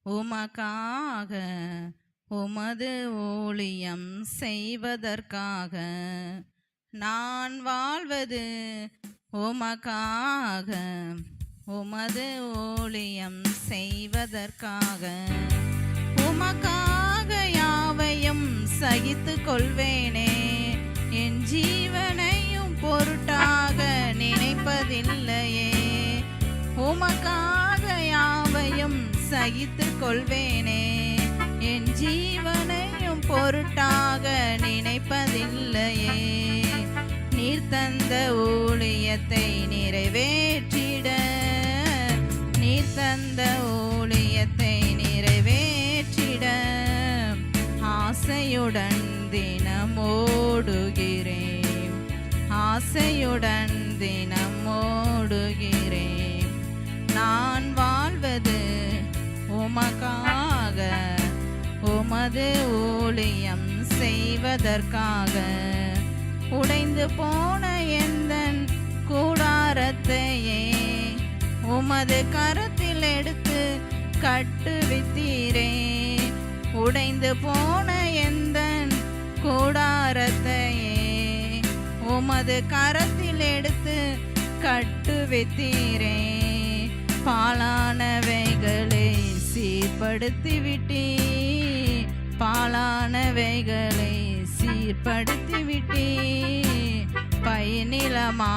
உமக்காக உமது ஊழியம் செய்வதற்காக நான் வாழ்வது உமக்காக உமது ஊழியம் செய்வதற்காக உமக்காக யாவையும் சகித்து கொள்வேனே என் ஜீவனையும் பொருட்டாக நினைப்பதில்லையே உமக்காக யாவையும் சகித்து கொள்வேனே என் ஜீவனையும் பொருட்டாக நினைப்பதில்லையே நீர் தந்த ஊழியத்தை நிறைவேற்றிட நீர் தந்த ஊழியத்தை நிறைவேற்றிட ஆசையுடன் தினம் ஓடுகிறேன் ஆசையுடன் தினம் ஓடுகிறேன் நான் வாழ்வது உமக்காக உமது ஊழியம் செய்வதற்காக உடைந்து போன எந்தன் கூடாரத்தையே உமது கரத்தில் எடுத்து கட்டுவித்தீரே உடைந்து போன எந்தன் கூடாரத்தையே உமது கரத்தில் எடுத்து கட்டுவித்தீரே பாலானவைகளை சீர்படுத்திவிட்டே பாலானவைகளை சீர்படுத்திவிட்டே பயிர் நிலமா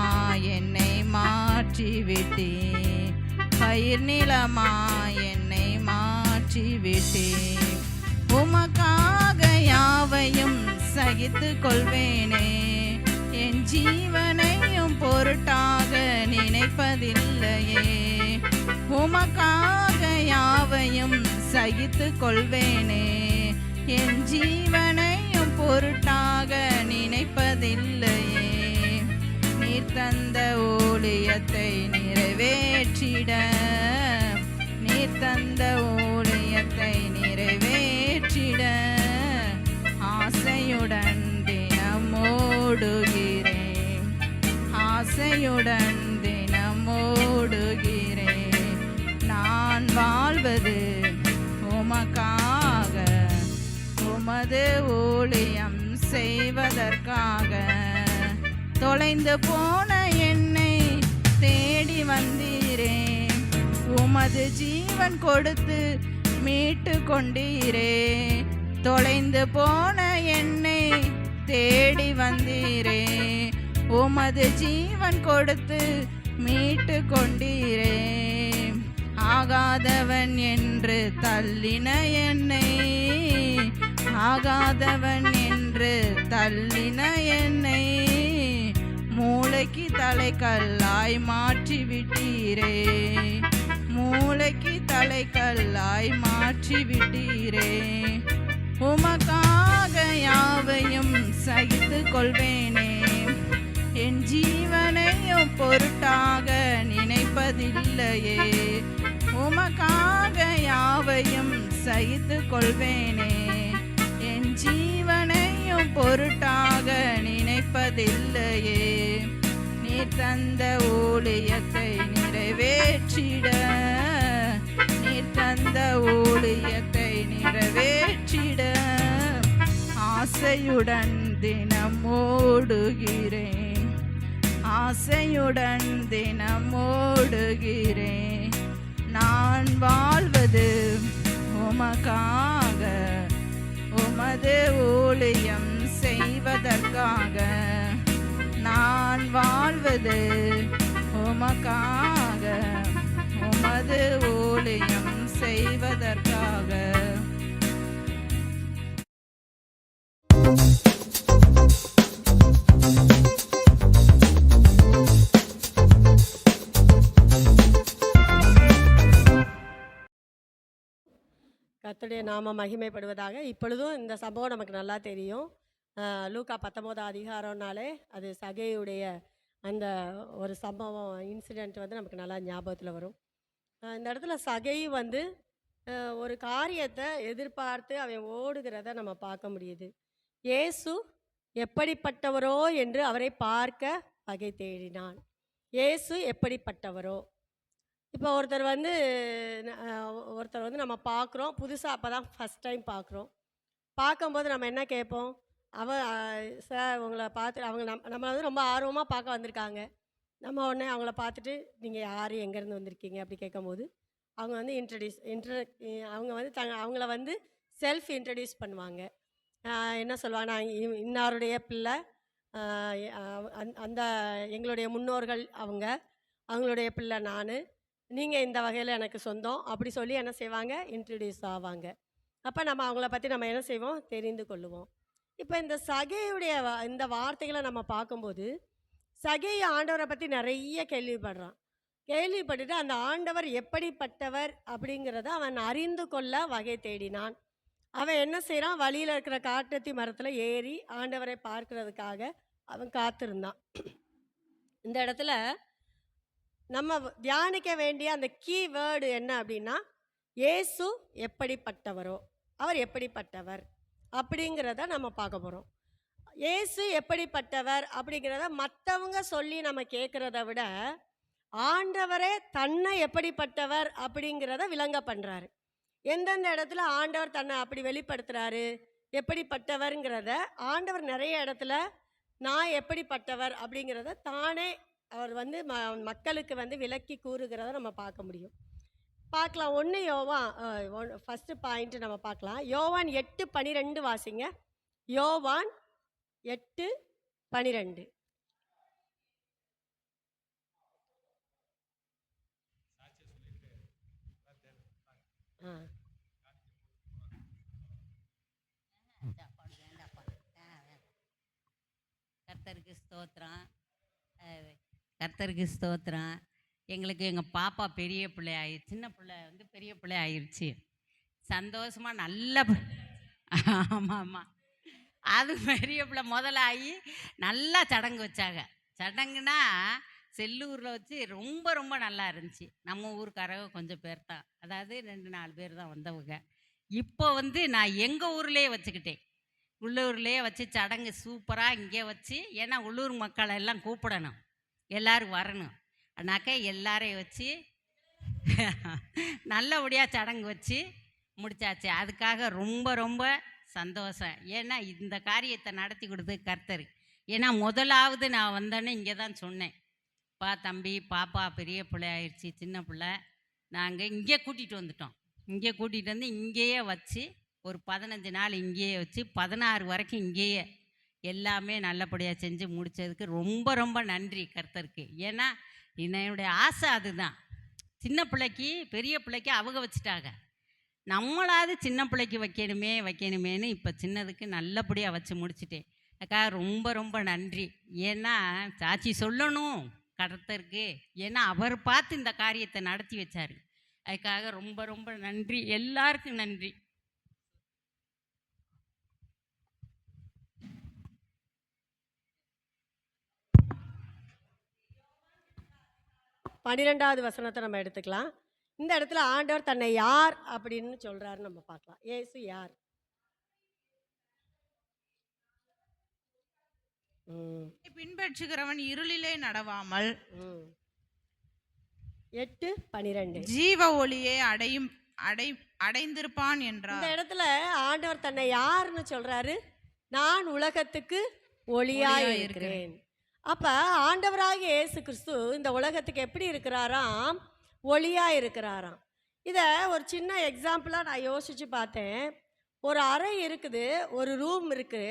என்னை மாற்றிவிட்டே பயிர் நிலமா என்னை மாற்றிவிட்டே உமக்காக யாவையும் சகித்து கொள்வேனே என் ஜீவனையும் பொருட்டாக நினைப்பதில்லையே உமக்காக யாவையும் சகித்து கொள்வேனே என் ஜீவனையும் பொருட்டாக நினைப்பதில்லையே நீர் தந்த ஊழியத்தை நிறைவேற்றிட நீர் தந்த ஊழியத்தை நிறைவேற்றிட ஆசையுடன் தினம் ஓடுகிறேன் ஆசையுடன் தினம் ஓடுகிறேன் நான் வாழ்வது உமக்காக உமது ஊழியம் செய்வதற்காக தொலைந்து போன என்னை தேடி வந்தீரே உமது ஜீவன் கொடுத்து மீட்டு கொண்டீரே தொலைந்து போன என்னை தேடி வந்தீரே உமது ஜீவன் கொடுத்து மீட்டு கொண்டீரே ஆகாதவன் என்று தள்ளின என்னை ஆகாதவன் என்று தள்ளின என்னை மூளைக்கு தலைக்கல்லாய் மாற்றிவிட்டீரே மூளைக்கு தலைக்கல்லாய் மாற்றிவிட்டீரே உமக்காக யாவையும் சகித்து கொள்வேனே என் ஜீவனையும் பொருட்டாக நினைப்பதில்லையே உமக்காக யாவையும் சகித்து கொள்வேனே என் ஜீவனையும் பொருட்டாக நினைப்பதில்லையே நீர் தந்த ஊழியத்தை நிறைவேற்றிட நீர் தந்த ஊழியத்தை நிறைவேற்றிட ஆசையுடன் தினம் ஓடுகிறேன் ஆசையுடன் தினம் ஓடுகிறேன் நான் வாழ்வது உமக்காக உமது ஊழியம் செய்வதற்காக நான் வாழ்வது உமக்காக உமது ஊழியம் செய்வதற்காக கர்த்தருடைய நாம மகிமைப்படுவதாக. இப்பொழுதும் இந்த சம்பவம் நமக்கு நல்லா தெரியும். லூக்கா 19 அதிகாரம்னாலே அது சகேயுடைய அந்த ஒரு சம்பவம் இன்சிடெண்ட் வந்து நமக்கு நல்லா ஞாபகத்தில் வரும். இந்த இடத்துல சகை வந்து ஒரு காரியத்தை எதிர்பார்த்து அவன் ஓடுகிறத நம்ம பார்க்க முடியுது. இயேசு எப்படிப்பட்டவரோ என்று அவரை பார்க்க வகை தேடினான். இயேசு எப்படிப்பட்டவரோ. இப்போ ஒருத்தர் வந்து நம்ம பார்க்குறோம், புதுசாக அப்போ தான் ஃபஸ்ட் டைம் பார்க்குறோம். பார்க்கும்போது நம்ம என்ன கேட்போம், சார் உங்களை பார்த்து அவங்க நம்மளை வந்து ரொம்ப ஆர்வமாக பார்க்க வந்திருக்காங்க. நம்ம உடனே அவங்கள பார்த்துட்டு நீங்கள் யார், எங்கேருந்து வந்திருக்கீங்க அப்படி கேட்கும்போது அவங்க வந்து அவங்க வந்து அவங்கள வந்து செல்ஃப் இன்ட்ரடியூஸ் பண்ணுவாங்க. என்ன சொல்லுவாங்க, நான் இன்னாருடைய பிள்ளை, அந்த எங்களுடைய முன்னோர்கள் அவங்களுடைய பிள்ளை நான், நீங்கள் இந்த வகையில் எனக்கு சொந்தம் அப்படி சொல்லி என்ன செய்வாங்க, இன்ட்ரடியூஸ் ஆவாங்க. அப்போ நம்ம அவங்கள பற்றி நம்ம என்ன செய்வோம், தெரிந்து கொள்ளுவோம். இப்போ இந்த சகேயுடைய இந்த வார்த்தைகளை நம்ம பார்க்கும்போது சகேய ஆண்டவரை பற்றி நிறைய கேள்விப்பட்டுட்டு அந்த ஆண்டவர் எப்படிப்பட்டவர் அப்படிங்கிறத அவன் அறிந்து கொள்ள வகை தேடினான். அவன் என்ன செய்கிறான், வழியில் இருக்கிற காட்டத்தி மரத்தில் ஏறி ஆண்டவரை பார்க்கறதுக்காக அவன் காத்திருந்தான். இந்த இடத்துல நம்ம தியானிக்க வேண்டிய அந்த கீவேர்டு என்ன அப்படின்னா, இயேசு எப்படிப்பட்டவரோ, அவர் எப்படிப்பட்டவர் அப்படிங்கிறத நம்ம பார்க்க போகிறோம். இயேசு எப்படிப்பட்டவர் அப்படிங்கிறத மற்றவங்க சொல்லி நம்ம கேட்குறத விட ஆண்டவரே தன்னை எப்படிப்பட்டவர் அப்படிங்கிறத விளங்க பண்ணுறாரு. எந்தெந்த இடத்துல ஆண்டவர் தன்னை அப்படி வெளிப்படுத்துகிறாரு, எப்படிப்பட்டவர்ங்கிறத ஆண்டவர் நிறைய இடத்துல நான் எப்படிப்பட்டவர் அப்படிங்கிறத தானே அவர் வந்து மக்களுக்கு வந்து விளக்கி கூறுகிறத நம்ம பார்க்க முடியும். பார்க்கலாம். ஃபஸ்ட்டு பாயிண்ட்டு நம்ம பார்க்கலாம். யோவான் 8:12 வாசிங்க. யோவான் 8:12. கர்த்தருக்கு ஸ்தோத்திரம். எங்களுக்கு எங்கள் பாப்பா பெரிய பிள்ளை சின்ன பிள்ளை வந்து பெரிய பிள்ளை ஆயிடுச்சு. சந்தோஷமாக நல்ல ஆமாம் அது பெரிய பிள்ளை முதலாகி நல்லா சடங்கு வச்சாங்க. சடங்குனா செல்லூரில் வச்சு ரொம்ப ரொம்ப நல்லா இருந்துச்சு. நம்ம ஊருக்காரங்க கொஞ்சம் பேர் தான், அதாவது 2-4 பேர் தான் வந்தவங்க. இப்போ வந்து நான் எங்கள் ஊர்லேயே வச்சுக்கிட்டேன். உள்ளூர்லேயே வச்சு சடங்கு சூப்பராக இங்கே வச்சு, ஏன்னா உள்ளூர் மக்களை எல்லாம் கூப்பிடணும், எல்லோரும் வரணும். ஆனாக்கா எல்லாரையும் வச்சு நல்லபடியாக சடங்கு வச்சு முடித்தாச்சு. அதுக்காக ரொம்ப ரொம்ப சந்தோஷம். ஏன்னா இந்த காரியத்தை நடத்தி கொடுத்து கர்த்தர். ஏன்னா முதலாவது நான் வந்தேன்னு இங்கே தான் சொன்னேன், தம்பி பாப்பா பெரிய பிள்ளை ஆயிடுச்சு, சின்ன பிள்ளை, நாங்கள் இங்கே கூட்டிகிட்டு வந்துட்டோம். இங்கே கூட்டிகிட்டு வந்து இங்கேயே வச்சு ஒரு 15 நாள் இங்கேயே வச்சு 16 வரைக்கும் இங்கேயே எல்லாமே நல்லபடியாக செஞ்சு முடித்ததுக்கு ரொம்ப ரொம்ப நன்றி கர்த்தருக்கு. ஏன்னா என்னுடைய ஆசை அதுதான். சின்ன பிள்ளைக்கு பெரிய பிள்ளைக்கு அவங்க வச்சுட்டாங்க, நம்மளாவது சின்ன பிள்ளைக்கு வைக்கணுமேன்னு இப்போ சின்னதுக்கு நல்லபடியாக வச்சு முடிச்சிட்டேன். அதுக்காக ரொம்ப ரொம்ப நன்றி. ஏன்னா சாட்சி சொல்லணும் கர்த்தருக்கு, ஏன்னா அவர் பார்த்து இந்த காரியத்தை நடத்தி வச்சார். அதுக்காக ரொம்ப ரொம்ப நன்றி, எல்லாருக்கும் நன்றி. 12வது வசனத்தை நம்ம எடுத்துக்கலாம். இந்த இடத்துல ஆண்டவர் தன்னை யார் அப்படின்னு சொல்றாரு நம்ம பார்க்கலாம். இயேசு யார்? பின்பற்றுகிறவன் இருளிலே நடவாமல் 8:12 ஜீவ ஒளியை அடைந்திருப்பான் என்றார். இந்த இடத்துல ஆண்டவர் தன்னை யாருன்னு சொல்றாரு? நான் உலகத்துக்கு ஒளியாய் இருக்கிறேன். அப்ப ஆண்டவராகிய இயேசு கிறிஸ்து இந்த உலகத்துக்கு எப்படி இருக்கிறாராம்? ஒளியா இருக்கிறாராம். இதை ஒரு சின்ன எக்ஸாம்பிளாக நான் யோசிச்சு பார்த்தேன். ஒரு அறை இருக்குது, ஒரு ரூம் இருக்குது,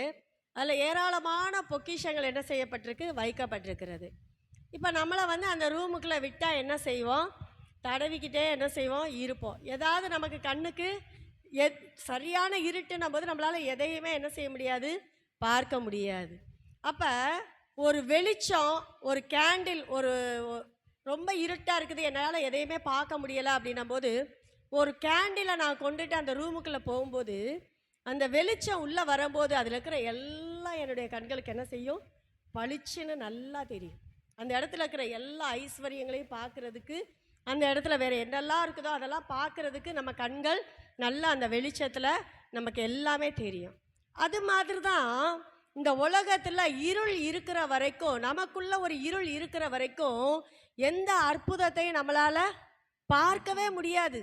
அதில் ஏராளமான பொக்கிஷங்கள் என்ன செய்யப்பட்டிருக்கு, வைக்கப்பட்டிருக்கிறது. இப்போ நம்மளை வந்து அந்த ரூமுக்குள்ளே விட்டால் என்ன செய்வோம்? தடவிக்கிட்டே என்ன செய்வோம்? இருப்போம். ஏதாவது நமக்கு கண்ணுக்கு சரியான இருட்டுன்னும் போது நம்மளால் எதையுமே என்ன செய்ய முடியாது, பார்க்க முடியாது. அப்போ ஒரு வெளிச்சம், ஒரு கேண்டில், ஒரு ரொம்ப இருட்டாக இருக்குது, என்னால் எதையுமே பார்க்க முடியலை அப்படின்னும் போது ஒரு கேண்டிலை நான் கொண்டுட்டு அந்த ரூமுக்குள்ளே போகும்போது அந்த வெளிச்சம் உள்ளே வரும்போது அதில் இருக்கிற எல்லாம் என்னுடைய கண்களுக்கு என்ன செய்யும்? பளிச்சுன்னு நல்லா தெரியும். அந்த இடத்துல இருக்கிற எல்லா ஐஸ்வர்யங்களையும் பார்க்குறதுக்கு, அந்த இடத்துல வேறு என்னெல்லாம் இருக்குதோ அதெல்லாம் பார்க்குறதுக்கு நம்ம கண்கள் நல்லா அந்த வெளிச்சத்தில் நமக்கு எல்லாமே தெரியும். அது மாதிரி தான் இந்த உலகத்தில் இருள் இருக்கிற வரைக்கும், நமக்குள்ள ஒரு இருள் இருக்கிற வரைக்கும் எந்த அற்புதத்தையும் நம்மளால் பார்க்கவே முடியாது.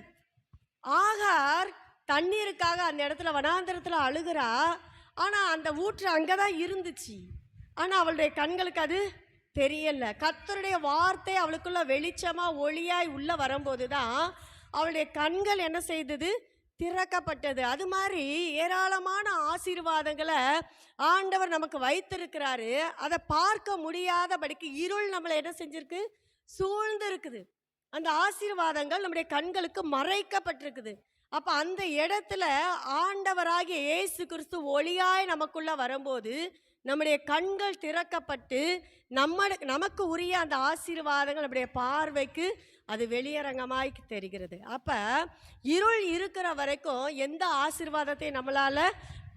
ஆகார் தண்ணீருக்காக அந்த இடத்துல வனாந்தரத்துல அழுகிறா. ஆனா அந்த ஊற்று அங்கதான் இருந்துச்சு. ஆனா அவளுடைய கண்களுக்கு அது தெரியல. கர்த்தருடைய வார்த்தை அவளுக்குள்ள வெளிச்சமா ஒளியாய் உள்ள வரும்போதுதான் அவளுடைய கண்கள் என்ன செய்தது? திறக்கப்பட்டது. அது மாதிரி ஏராளமான ஆசீர்வாதங்களை ஆண்டவர் நமக்கு வைத்திருக்கிறாரு. அதை பார்க்க முடியாதபடிக்கு இருள் நம்மளை என்ன செஞ்சிருக்கு? சூழ்ந்து இருக்குது. அந்த ஆசீர்வாதங்கள் நம்முடைய கண்களுக்கு மறைக்கப்பட்டிருக்குது. அப்ப அந்த இடத்துல ஆண்டவராகிய இயேசு கிறிஸ்து ஒளியாய் நமக்குள்ள வரும்போது நம்முடைய கண்கள் திறக்கப்பட்டு நமக்கு உரிய அந்த ஆசீர்வாதங்கள் நம்முடைய பார்வைக்கு அது வெளியரங்கமாய் தெரிகிறது. அப்ப இருள் இருக்கிற வரைக்கும் எந்த ஆசீர்வாதத்தையும் நம்மளால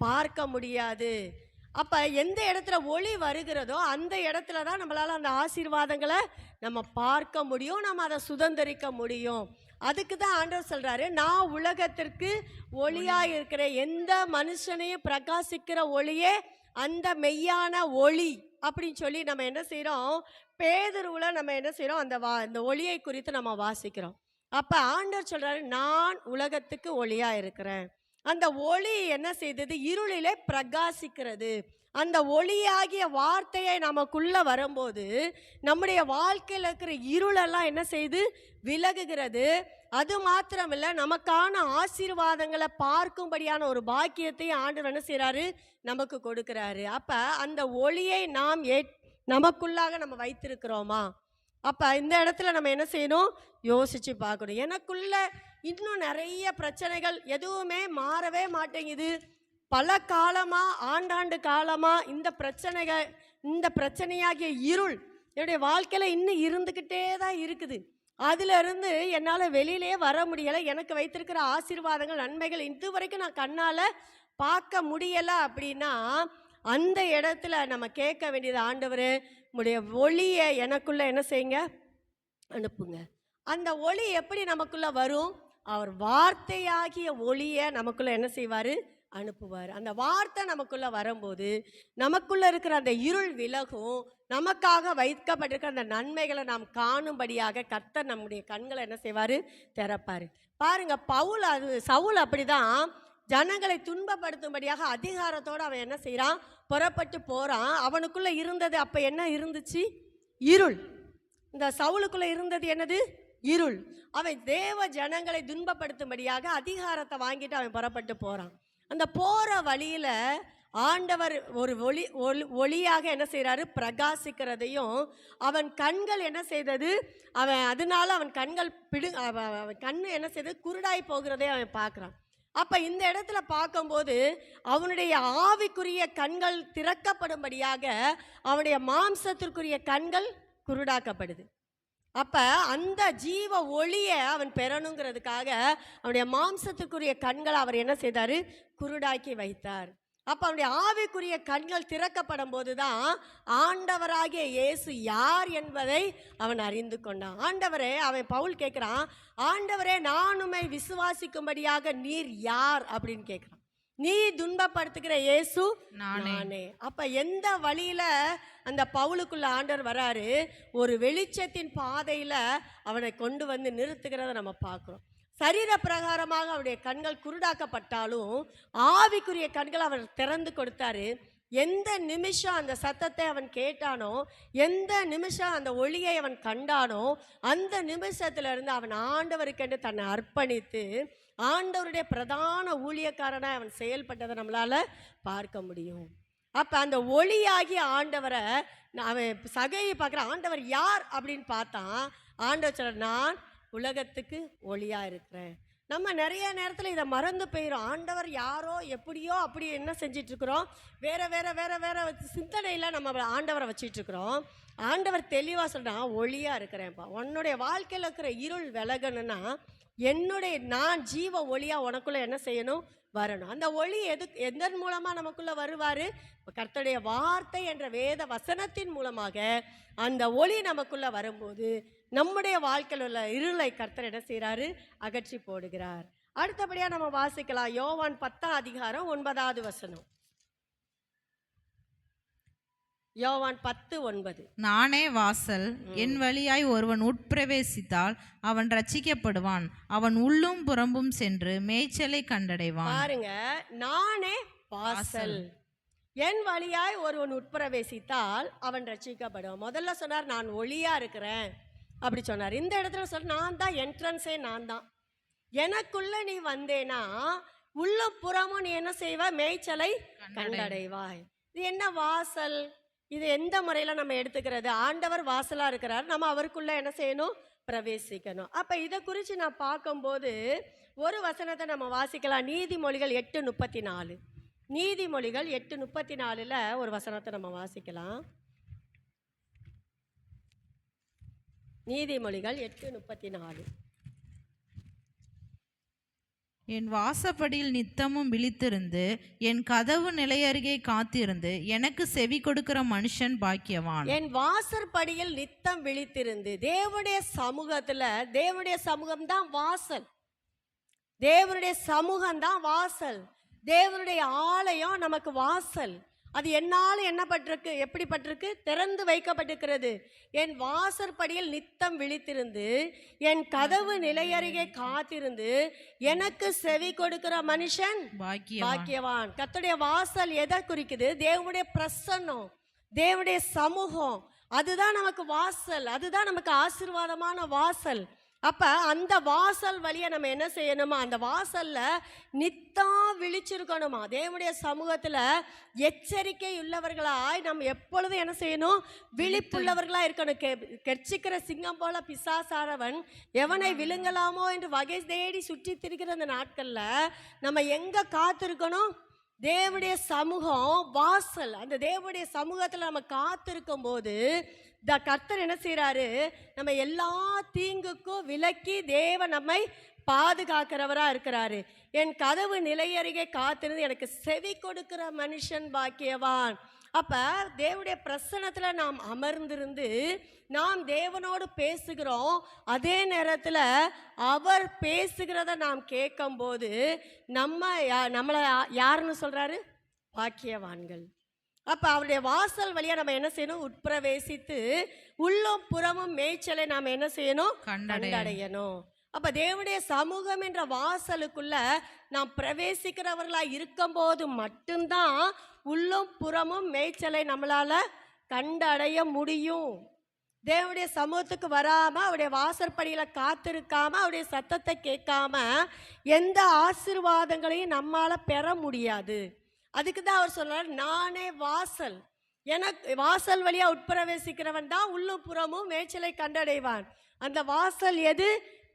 பார்க்க முடியாது. அப்ப எந்த இடத்துல ஒளி வருகிறதோ அந்த இடத்துல தான் நம்மளால அந்த ஆசீர்வாதங்களை நம்ம பார்க்க முடியும், நம்ம அதை சுதந்திரிக்க முடியும். அதுக்கு தான் ஆண்டவர் சொல்றாரு, நான் உலகத்திற்கு ஒளியாய் இருக்கிற எந்த மனுஷனையும் பிரகாசிக்கிற ஒளியே அந்த மெய்யான ஒளி அப்படின்னு சொல்லி நம்ம என்ன செய்கிறோம்? பேதுருவுல நம்ம என்ன செய்கிறோம்? அந்த ஒளியை குறித்து நம்ம வாசிக்கிறோம். அப்போ ஆண்டவர் சொல்கிறாரு, நான் உலகத்துக்கு ஒளியாக இருக்கிறேன். அந்த ஒளி என்ன செய்தது? இருளிலே பிரகாசிக்கிறது. அந்த ஒளியாகிய வார்த்தையை நமக்குள்ள வரும்போது நம்முடைய வாழ்க்கையில் இருக்கிற இருளெல்லாம் என்ன செய்து விலகுகிறது. அது மாத்திரமில்லை, நமக்கான ஆசீர்வாதங்களை பார்க்கும்படியான ஒரு பாக்கியத்தையும் ஆண்டவர் என்ன செய்கிறாரு? நமக்கு கொடுக்கிறாரு. அப்போ அந்த ஒளியை நாம் நமக்குள்ளாக நம்ம வைத்திருக்கிறோமா? அப்போ இந்த இடத்துல நம்ம என்ன செய்யணும்? யோசித்து பார்க்கணும். எனக்குள்ள இன்னும் நிறைய பிரச்சனைகள் எதுவுமே மாறவே மாட்டேங்குது. பல காலமாக, ஆண்டாண்டு காலமாக இந்த பிரச்சனையாகிய இருள் என்னுடைய வாழ்க்கையில் இன்னும் இருந்துக்கிட்டே தான் இருக்குது. அதிலிருந்து என்னால் வெளியிலே வர முடியலை. எனக்கு வைத்திருக்கிற ஆசீர்வாதங்கள், நன்மைகள் இதுவரைக்கும் நான் கண்ணால் பார்க்க முடியலை அப்படின்னா அந்த இடத்துல நம்ம கேட்க வேண்டியது, ஆண்டவரே உம்முடைய ஒளியை எனக்குள்ளே என்ன செய்யுங்க? அனுப்புங்க. அந்த ஒளி எப்படி நமக்குள்ளே வரும்? அவர் வார்த்தையாகிய ஒளியை நமக்குள்ளே என்ன செய்வார்? அனுப்புவார். அந்த வார்த்தை நமக்குள்ள வரும்போது நமக்குள்ள இருக்கிற அந்த இருள் விலகும். நமக்காக வைக்கப்பட்டிருக்கிற அந்த நன்மைகளை நாம் காணும்படியாக கர்த்தர் நம்முடைய கண்களை என்ன செய்வார்? திறப்பார். பாருங்க, சவுல் அப்படிதான் ஜனங்களை துன்பப்படுத்தும்படியாக அதிகாரத்தோடு அவன் என்ன செய்கிறான்? புறப்பட்டு போகிறான். அவனுக்குள்ள இருந்தது அப்போ என்ன இருந்துச்சு? இருள். இந்த சவுலுக்குள்ள இருந்தது என்னது? இருள். அவன் தேவ ஜனங்களை துன்பப்படுத்தும்படியாக அதிகாரத்தை வாங்கிட்டு அவன் புறப்பட்டு போகிறான். அந்த போகிற வழியில் ஆண்டவர் ஒரு ஒளியாக என்ன செய்கிறாரு? பிரகாசிக்கிறதையும் அவன் கண்கள் என்ன செய்தது? அதனால அவன் கண்கள் அவன் கண்ணு என்ன செய்தது? குருடாய் போகிறதையும் அவன் பார்க்குறான். அப்போ இந்த இடத்துல பார்க்கும்போது அவனுடைய ஆவிக்குரிய கண்கள் திறக்கப்படும்படியாக அவனுடைய மாம்சத்திற்குரிய கண்கள் குருடாக்கப்படுது. அப்போ அந்த ஜீவ ஒளியை அவன் பெறணுங்கிறதுக்காக அவனுடைய மாம்சத்துக்குரிய கண்களை அவர் என்ன செய்தார்? குருடாக்கி வைத்தார். அப்போ அவனுடைய ஆவிக்குரிய கண்கள் திறக்கப்படும் போது தான் ஆண்டவராகிய இயேசு யார் என்பதை அவன் அறிந்து கொண்டான். ஆண்டவரே, அவன் பவுல் கேட்குறான், ஆண்டவரே நான் உம்மை விசுவாசிக்கும்படியாக நீர் யார் அப்படின்னு கேட்குறான். நீ துன்பப்படுத்துகிற இயேசு நானே. அப்ப எந்த வழியில அந்த பவுலுக்குள்ள ஆண்டவர் வராரு? ஒரு வெளிச்சத்தின் பாதையில அவனை கொண்டு வந்து நிறுத்துகிறத நம்ம பார்க்கிறோம். சரீர பிரகாரமாக அவனுடைய கண்கள் குருடாக்கப்பட்டாலும் ஆவிக்குரிய கண்கள் அவர் திறந்து கொடுத்தாரு. எந்த நிமிஷம் அந்த சத்தத்தை அவன் கேட்டானோ, எந்த நிமிஷம் அந்த ஒளியை அவன் கண்டானோ, அந்த நிமிஷத்திலிருந்து அவன் ஆண்டவருக்கென்று தன்னை அர்ப்பணித்து ஆண்டவருடைய பிரதான ஊழியக்காரனாக அவன் செயல்பட்டதை நம்மளால பார்க்க முடியும். அப்போ அந்த ஒளியாகிய ஆண்டவரை அவன் சகையை பார்க்குற ஆண்டவர் யார் அப்படின்னு பார்த்தான். ஆண்டவர் சொல்ற, நான் உலகத்துக்கு ஒளியாக இருக்கிறேன். நம்ம நிறைய நேரத்தில் இதை மறந்து போயிடும். ஆண்டவர் யாரோ எப்படியோ அப்படி என்ன செஞ்சிட்ருக்குறோம்? வேற வேற வேற வேற சிந்தனையில் நம்ம ஆண்டவரை வச்சிட்ருக்குறோம். ஆண்டவர் தெளிவாக சொல்கிறான், ஒளியாக இருக்கிறேன்ப்பா. உன்னுடைய வாழ்க்கையில் இருக்கிற இருள் விலகணுன்னா நான் ஜீவ ஒளியாக உனக்குள்ளே என்ன செய்யணும்? வரணும். அந்த ஒளி எதன் மூலமாக நமக்குள்ளே வருவார்? கர்த்தருடைய வார்த்தை என்ற வேத வசனத்தின் மூலமாக அந்த ஒளி நமக்குள்ளே வரும்போது நம்முடைய வாழ்க்கையில் உள்ள இருளை கர்த்தர் என்ன செய்கிறாரு? அகற்றி போடுகிறார். அடுத்தபடியாக நம்ம வாசிக்கலாம். யோவான் 10 அதிகாரம் 9வது வசனம். யோவான் 10:9. நானே வாசல், என் வழியாய் ஒருவன் உட்பிரவேசித்தால் அவன் ரட்சிக்கப்படுவான், அவன் உள்ளும் புறம்பும் சென்று மேய்ச்சலை கண்டடைவான். பாருங்க, நானே வாசல், என் வழியாய் ஒருவன் உட்பிரவேசித்தால் அவன் ரட்சிக்கப்படுவான். முதல்ல சொன்னார் நான் ஒளியா இருக்கிறேன் அப்படி சொன்னார். இந்த இடத்துல சொல்ற நான் தான் என்ட்ரன்ஸே, நான் தான். எனக்குள்ள நீ வந்தேனா உள்ள புறமும் நீ என்ன செய்வ? மேய்ச்சலை கண்டடைவாய். இது என்ன வாசல்? இது எந்த முறையில நம்ம எடுத்துக்கிறது? ஆண்டவர் வாசலா இருக்கிறார், நம்ம அவருக்குள்ள என்ன செய்யணும்? பிரவேசிக்கணும். அப்ப இதை குறித்து நான் பார்க்கும்போது ஒரு வசனத்தை நம்ம வாசிக்கலாம். நீதிமொழிகள் 8:34. நீதிமொழிகள் 8:34 ஒரு வசனத்தை நம்ம வாசிக்கலாம். நீதிமொழிகள் 8:34. என் வாசப்படியில் நித்தமும் விழித்திருந்து என் கதவு நிலையருகே காத்திருந்து எனக்கு செவி கொடுக்கிற மனுஷன் பாக்கியவான். என் வாசற்படியில் நித்தம் விழித்திருந்து, தேவனுடைய சமூகத்துல, தேவனுடைய சமூகம் தான் வாசல், தேவனுடைய சமூகம் தான் வாசல், தேவனுடைய ஆலயம் நமக்கு வாசல். அது என்னால் என்னப்பட்டிருக்கு? எப்படிப்பட்டிருக்கு? திறந்து வைக்கப்பட்டிருக்கிறது. என் வாசற்படியில் நித்தம் விழித்திருந்து என் கதவு நிலையருகே காத்திருந்து எனக்கு செவி கொடுக்கிற மனுஷன் பாக்கியவான். கர்த்தருடைய வாசல் எதை குறிக்குது? தேவனுடைய பிரசன்னம், தேவனுடைய சமூகம், அதுதான் நமக்கு வாசல், அதுதான் நமக்கு ஆசீர்வாதமான வாசல். அப்ப அந்த வாசல் வழியா நம்ம என்ன செய்யணுமா? அந்த வாசல்ல நித்தம் விழிச்சிருக்கணுமா? தேவனுடைய சமூகத்துல எச்சரிக்கை உள்ளவர்களாய் நம்ம எப்பொழுதும் என்ன செய்யணும்? விழிப்புள்ளவர்களா இருக்கணும். கெர்ச்சிக்கிற சிங்கம் போல பிசாசானவன் எவனை விழுங்கலாமோ என்று வகை தேடி சுற்றி திரிகிற அந்த நாட்கள்ல நம்ம எங்க காத்திருக்கணும்? தேவனுடைய சமூகம் வாசல். அந்த தேவனுடைய சமூகத்துல நம்ம காத்திருக்கும் போது கர்த்தர் என்ன செய்யறாரு? நம்ம எல்லா தீங்குக்கும் விலக்கி தேவன் நம்மை பாதுகாக்கிறவரா இருக்கிறாரு. என் கதவு நிலையருகே காத்திருந்து எனக்கு செவி கொடுக்கிற மனுஷன் பாக்கியவான். அப்ப தேவனுடைய பிரசன்னத்துல நாம் அமர்ந்திருந்து நாம் தேவனோடு பேசுகிறோம். அதே நேரத்துல அவர் பேசுகிறத நாம் கேட்கும் போது நம்மளை யாருன்னு சொல்றாரு? பாக்கியவான்கள். அப்ப அவருடைய வாசல் வழியா நம்ம என்ன செய்யணும்? உட்பிரவேசித்து உள்ளும் புறமும் மேய்ச்சலை நாம் என்ன செய்யணும்? கண்டடையணும். அப்ப தேவனுடைய சமூகம் என்ற வாசலுக்குள்ள நாம் பிரவேசிக்கிறவர்களா இருக்கும் போது மட்டும்தான் உள்ளும் புறமும் மேய்ச்சலை நம்மளால கண்டடைய முடியும். தேவனுடைய சமூகத்துக்கு வராம, அவருடைய வாசற்படியில காத்திருக்காம, அவருடைய சத்தத்தை கேட்காம எந்த ஆசீர்வாதங்களையும் நம்மால பெற முடியாது. அதுக்கு தான் அவர் சொல்றார், நானே வாசல், எனக்கு வாசல் வழியா உட்பிரவேசிக்கிறவன் தான் உள்ளும் புறமும் மேய்ச்சலை கண்டடைவான். அந்த வாசல் எது?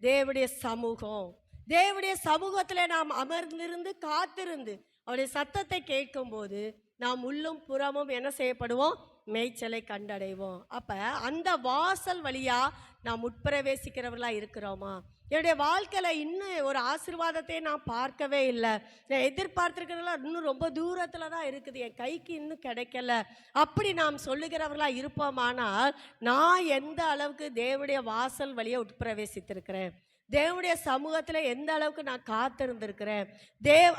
தேவனுடைய சமூகம். தேவனுடைய சமூகத்துல நாம் அமர்ந்திருந்து காத்திருந்து அவருடைய சத்தத்தை கேட்கும் போது நாம் உள்ளும் புறமும் என்ன செய்யப்படுவோம்? மேய்ச்சலை கண்டடைவோம். அப்ப அந்த வாசல் வழியா நாம் உட்பிரவேசிக்கிறவர்களா இருக்கிறோமா? என்னுடைய வாழ்க்கையில இன்னும் ஒரு ஆசீர்வாதத்தை நான் பார்க்கவே இல்லை, நான் எதிர்பார்த்திருக்கிறதெல்லாம் இன்னும் ரொம்ப தூரத்துல தான் இருக்குது, என் கைக்கு இன்னும் கிடைக்கல, அப்படி நாம் சொல்லுகிறவர்களா இருப்போமானால் நான் எந்த அளவுக்கு தேவனுடைய வாசல் வழியை உட்பிரவேசித்திருக்கிறேன், தேவனுடைய சமூகத்தில் எந்த அளவுக்கு நான் காத்திருந்திருக்கிறேன்.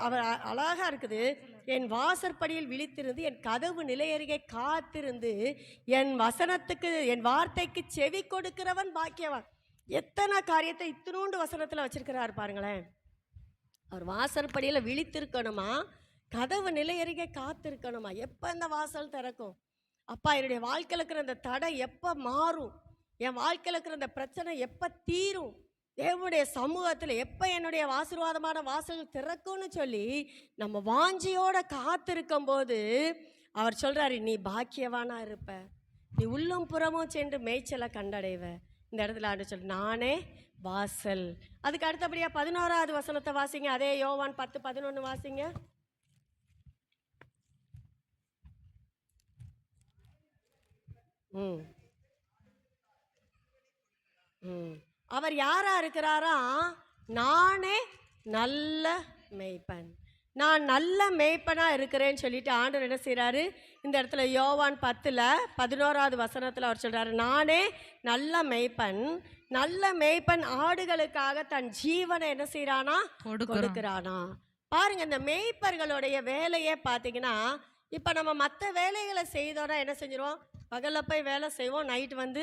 அவர் அழகா இருக்குது, என் வாசற்படியில் விழித்திருந்து என் கதவு நிலையருகே காத்திருந்து என் வசனத்துக்கு என் வார்த்தைக்கு செவி கொடுக்கிறவன் பாக்கியவான். எத்தனை காரியத்தை இத்தினூண்டு வசனத்தில் வச்சிருக்கிறார் பாருங்களேன். அவர் வாசற்படியில் விழித்திருக்கணுமா, கதவு நிலையருகே காத்திருக்கணுமா. எப்போ இந்த வாசல் திறக்கும்? அப்பா, என்னுடைய வாழ்க்கையில் இருக்கிற இந்த தடை எப்போ மாறும், என் வாழ்க்கையில் இருக்கிற இந்த பிரச்சனை எப்போ தீரும், தேவனுடைய சமூகத்தில் எப்போ என்னுடைய ஆசீர்வாதமான வாசல் திறக்கும்னு சொல்லி நம்ம வாஞ்சியோட காத்திருக்கும் போது அவர் சொல்றாரு, நீ பாக்கியவானா இருப்ப, நீ உள்ளும் புறமும் சென்று மேய்ச்சலை கண்டடைவ. இந்த இடத்துல ஆண்டு சொல்லு, நானே வாசல். அதுக்கு அடுத்தபடியா 11வது வசனத்தை வாசிங்க. அதே யோவான் 10:11 வாசிங்க. அவர் யாரா இருக்கிறாரா? நானே நல்ல மேய்ப்பன், நான் நல்ல மேய்ப்பனா இருக்கிறேன்னு சொல்லிட்டு ஆண்டவர் என்ன செய்யறாரு? இந்த இடத்துல யோவான் 10:11 வசனத்துல அவர் சொல்றாரு, நானே நல்ல மேய்ப்பன், நல்ல மேய்ப்பன் ஆடுகளுக்காக தன் ஜீவனை என்ன செய்யறானா? கொடுக்கிறானா. பாருங்க, இந்த மேய்ப்பர்களுடைய வேலையே பார்த்தீங்கன்னா இப்போ நம்ம மற்ற வேலைகளை செய்தோன்னா என்ன செஞ்சிருவோம், பகலில் போய் வேலை செய்வோம், நைட்டு வந்து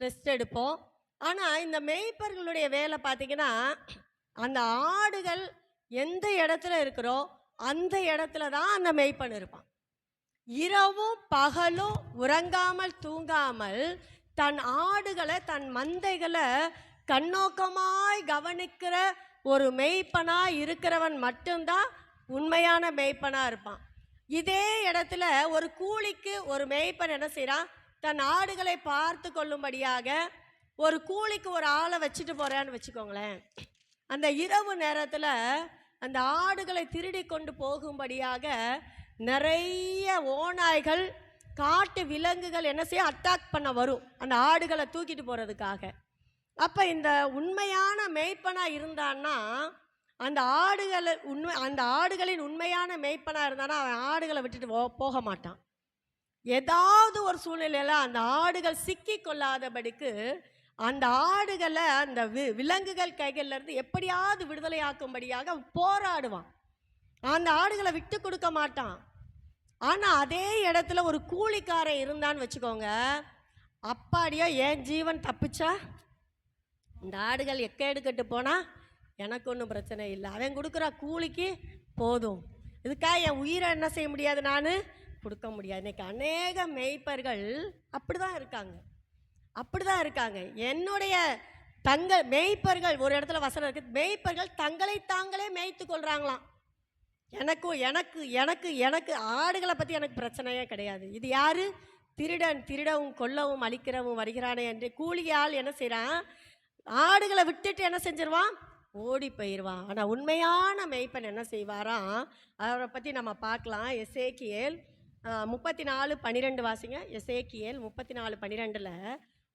ரெஸ்ட் எடுப்போம். ஆனால் இந்த மேய்ப்பர்களுடைய வேலை பார்த்திங்கன்னா, அந்த ஆடுகள் எந்த இடத்துல இருக்கிறோ அந்த இடத்துல தான் அந்த மேய்ப்பன் இருப்பான். இரவும் பகலும் உறங்காமல் தூங்காமல் தன் ஆடுகளை, தன் மந்தைகளை கண்ணோக்கமாய் கவனிக்கிற ஒரு மேய்ப்பனாக இருக்கிறவன் மட்டும்தான் உண்மையான மேய்ப்பனாக இருப்பான். இதே இடத்துல ஒரு கூலிக்கு ஒரு மேய்ப்பன் என்ன செய்கிறான், தன் ஆடுகளை பார்த்து கொள்ளும்படியாக ஒரு கூலிக்கு ஒரு ஆளை வச்சுட்டு போகிறான்னு வச்சுக்கோங்களேன். அந்த இரவு நேரத்தில் அந்த ஆடுகளை திருடி கொண்டு போகும்படியாக நிறைய ஓநாய்கள், காட்டு விலங்குகள் என்ன செய்ய அட்டாக் பண்ண வரும் அந்த ஆடுகளை தூக்கிட்டு போகிறதுக்காக. அப்போ இந்த உண்மையான மேய்ப்பனாக இருந்தான்னா, அந்த ஆடுகளின் உண்மையான மேய்ப்பனாக இருந்தானா அவன் ஆடுகளை விட்டுட்டு போக மாட்டான். ஏதாவது ஒரு சூழ்நிலையில் அந்த ஆடுகள் சிக்கி கொள்ளாதபடிக்கு அந்த ஆடுகளை அந்த விலங்குகள் கைகளிலிருந்து எப்படியாவது விடுதலையாக்கும்படியாக போராடுவான். அந்த ஆடுகளை விட்டு கொடுக்க மாட்டான். ஆனால் அதே இடத்துல ஒரு கூலிக்காரன் இருந்தான்னு வச்சுக்கோங்க, அப்பாடியோ என் ஜீவன் தப்பிச்சா, இந்த ஆடுகள் எக்கேடு கட்டு போனால் எனக்கு ஒன்றும் பிரச்சனை இல்லை, அவன் கொடுக்குற கூலிக்கு போதும், இதுக்காக என் உயிரை என்ன செய்ய முடியாது, நான் கொடுக்க முடியாது. இன்றைக்கி அநேக மேய்ப்பர்கள் அப்படி தான் இருக்காங்க. என்னுடைய மேய்ப்பர்கள் ஒரு இடத்துல வசனம் இருக்குது, மேய்ப்பர்கள் தங்களை தாங்களே மேய்த்து கொள்கிறாங்களாம். எனக்கு ஆடுகளை பற்றி எனக்கு பிரச்சனையே கிடையாது. இது யாரு? திருடவும் கொல்லவும் அழிக்கிறவும் வருகிறானே என்று கூலியால் என்ன செய்கிறான், ஆடுகளை விட்டுட்டு என்ன செஞ்சிருவான், ஓடி போயிடுவான். ஆனால் உண்மையான மேய்ப்பன் என்ன செய்வாராம், அவரை பற்றி நம்ம பார்க்கலாம். எசேக்கியேல் 34:12 வாசிங்க. எசேக்கியேல் 34:12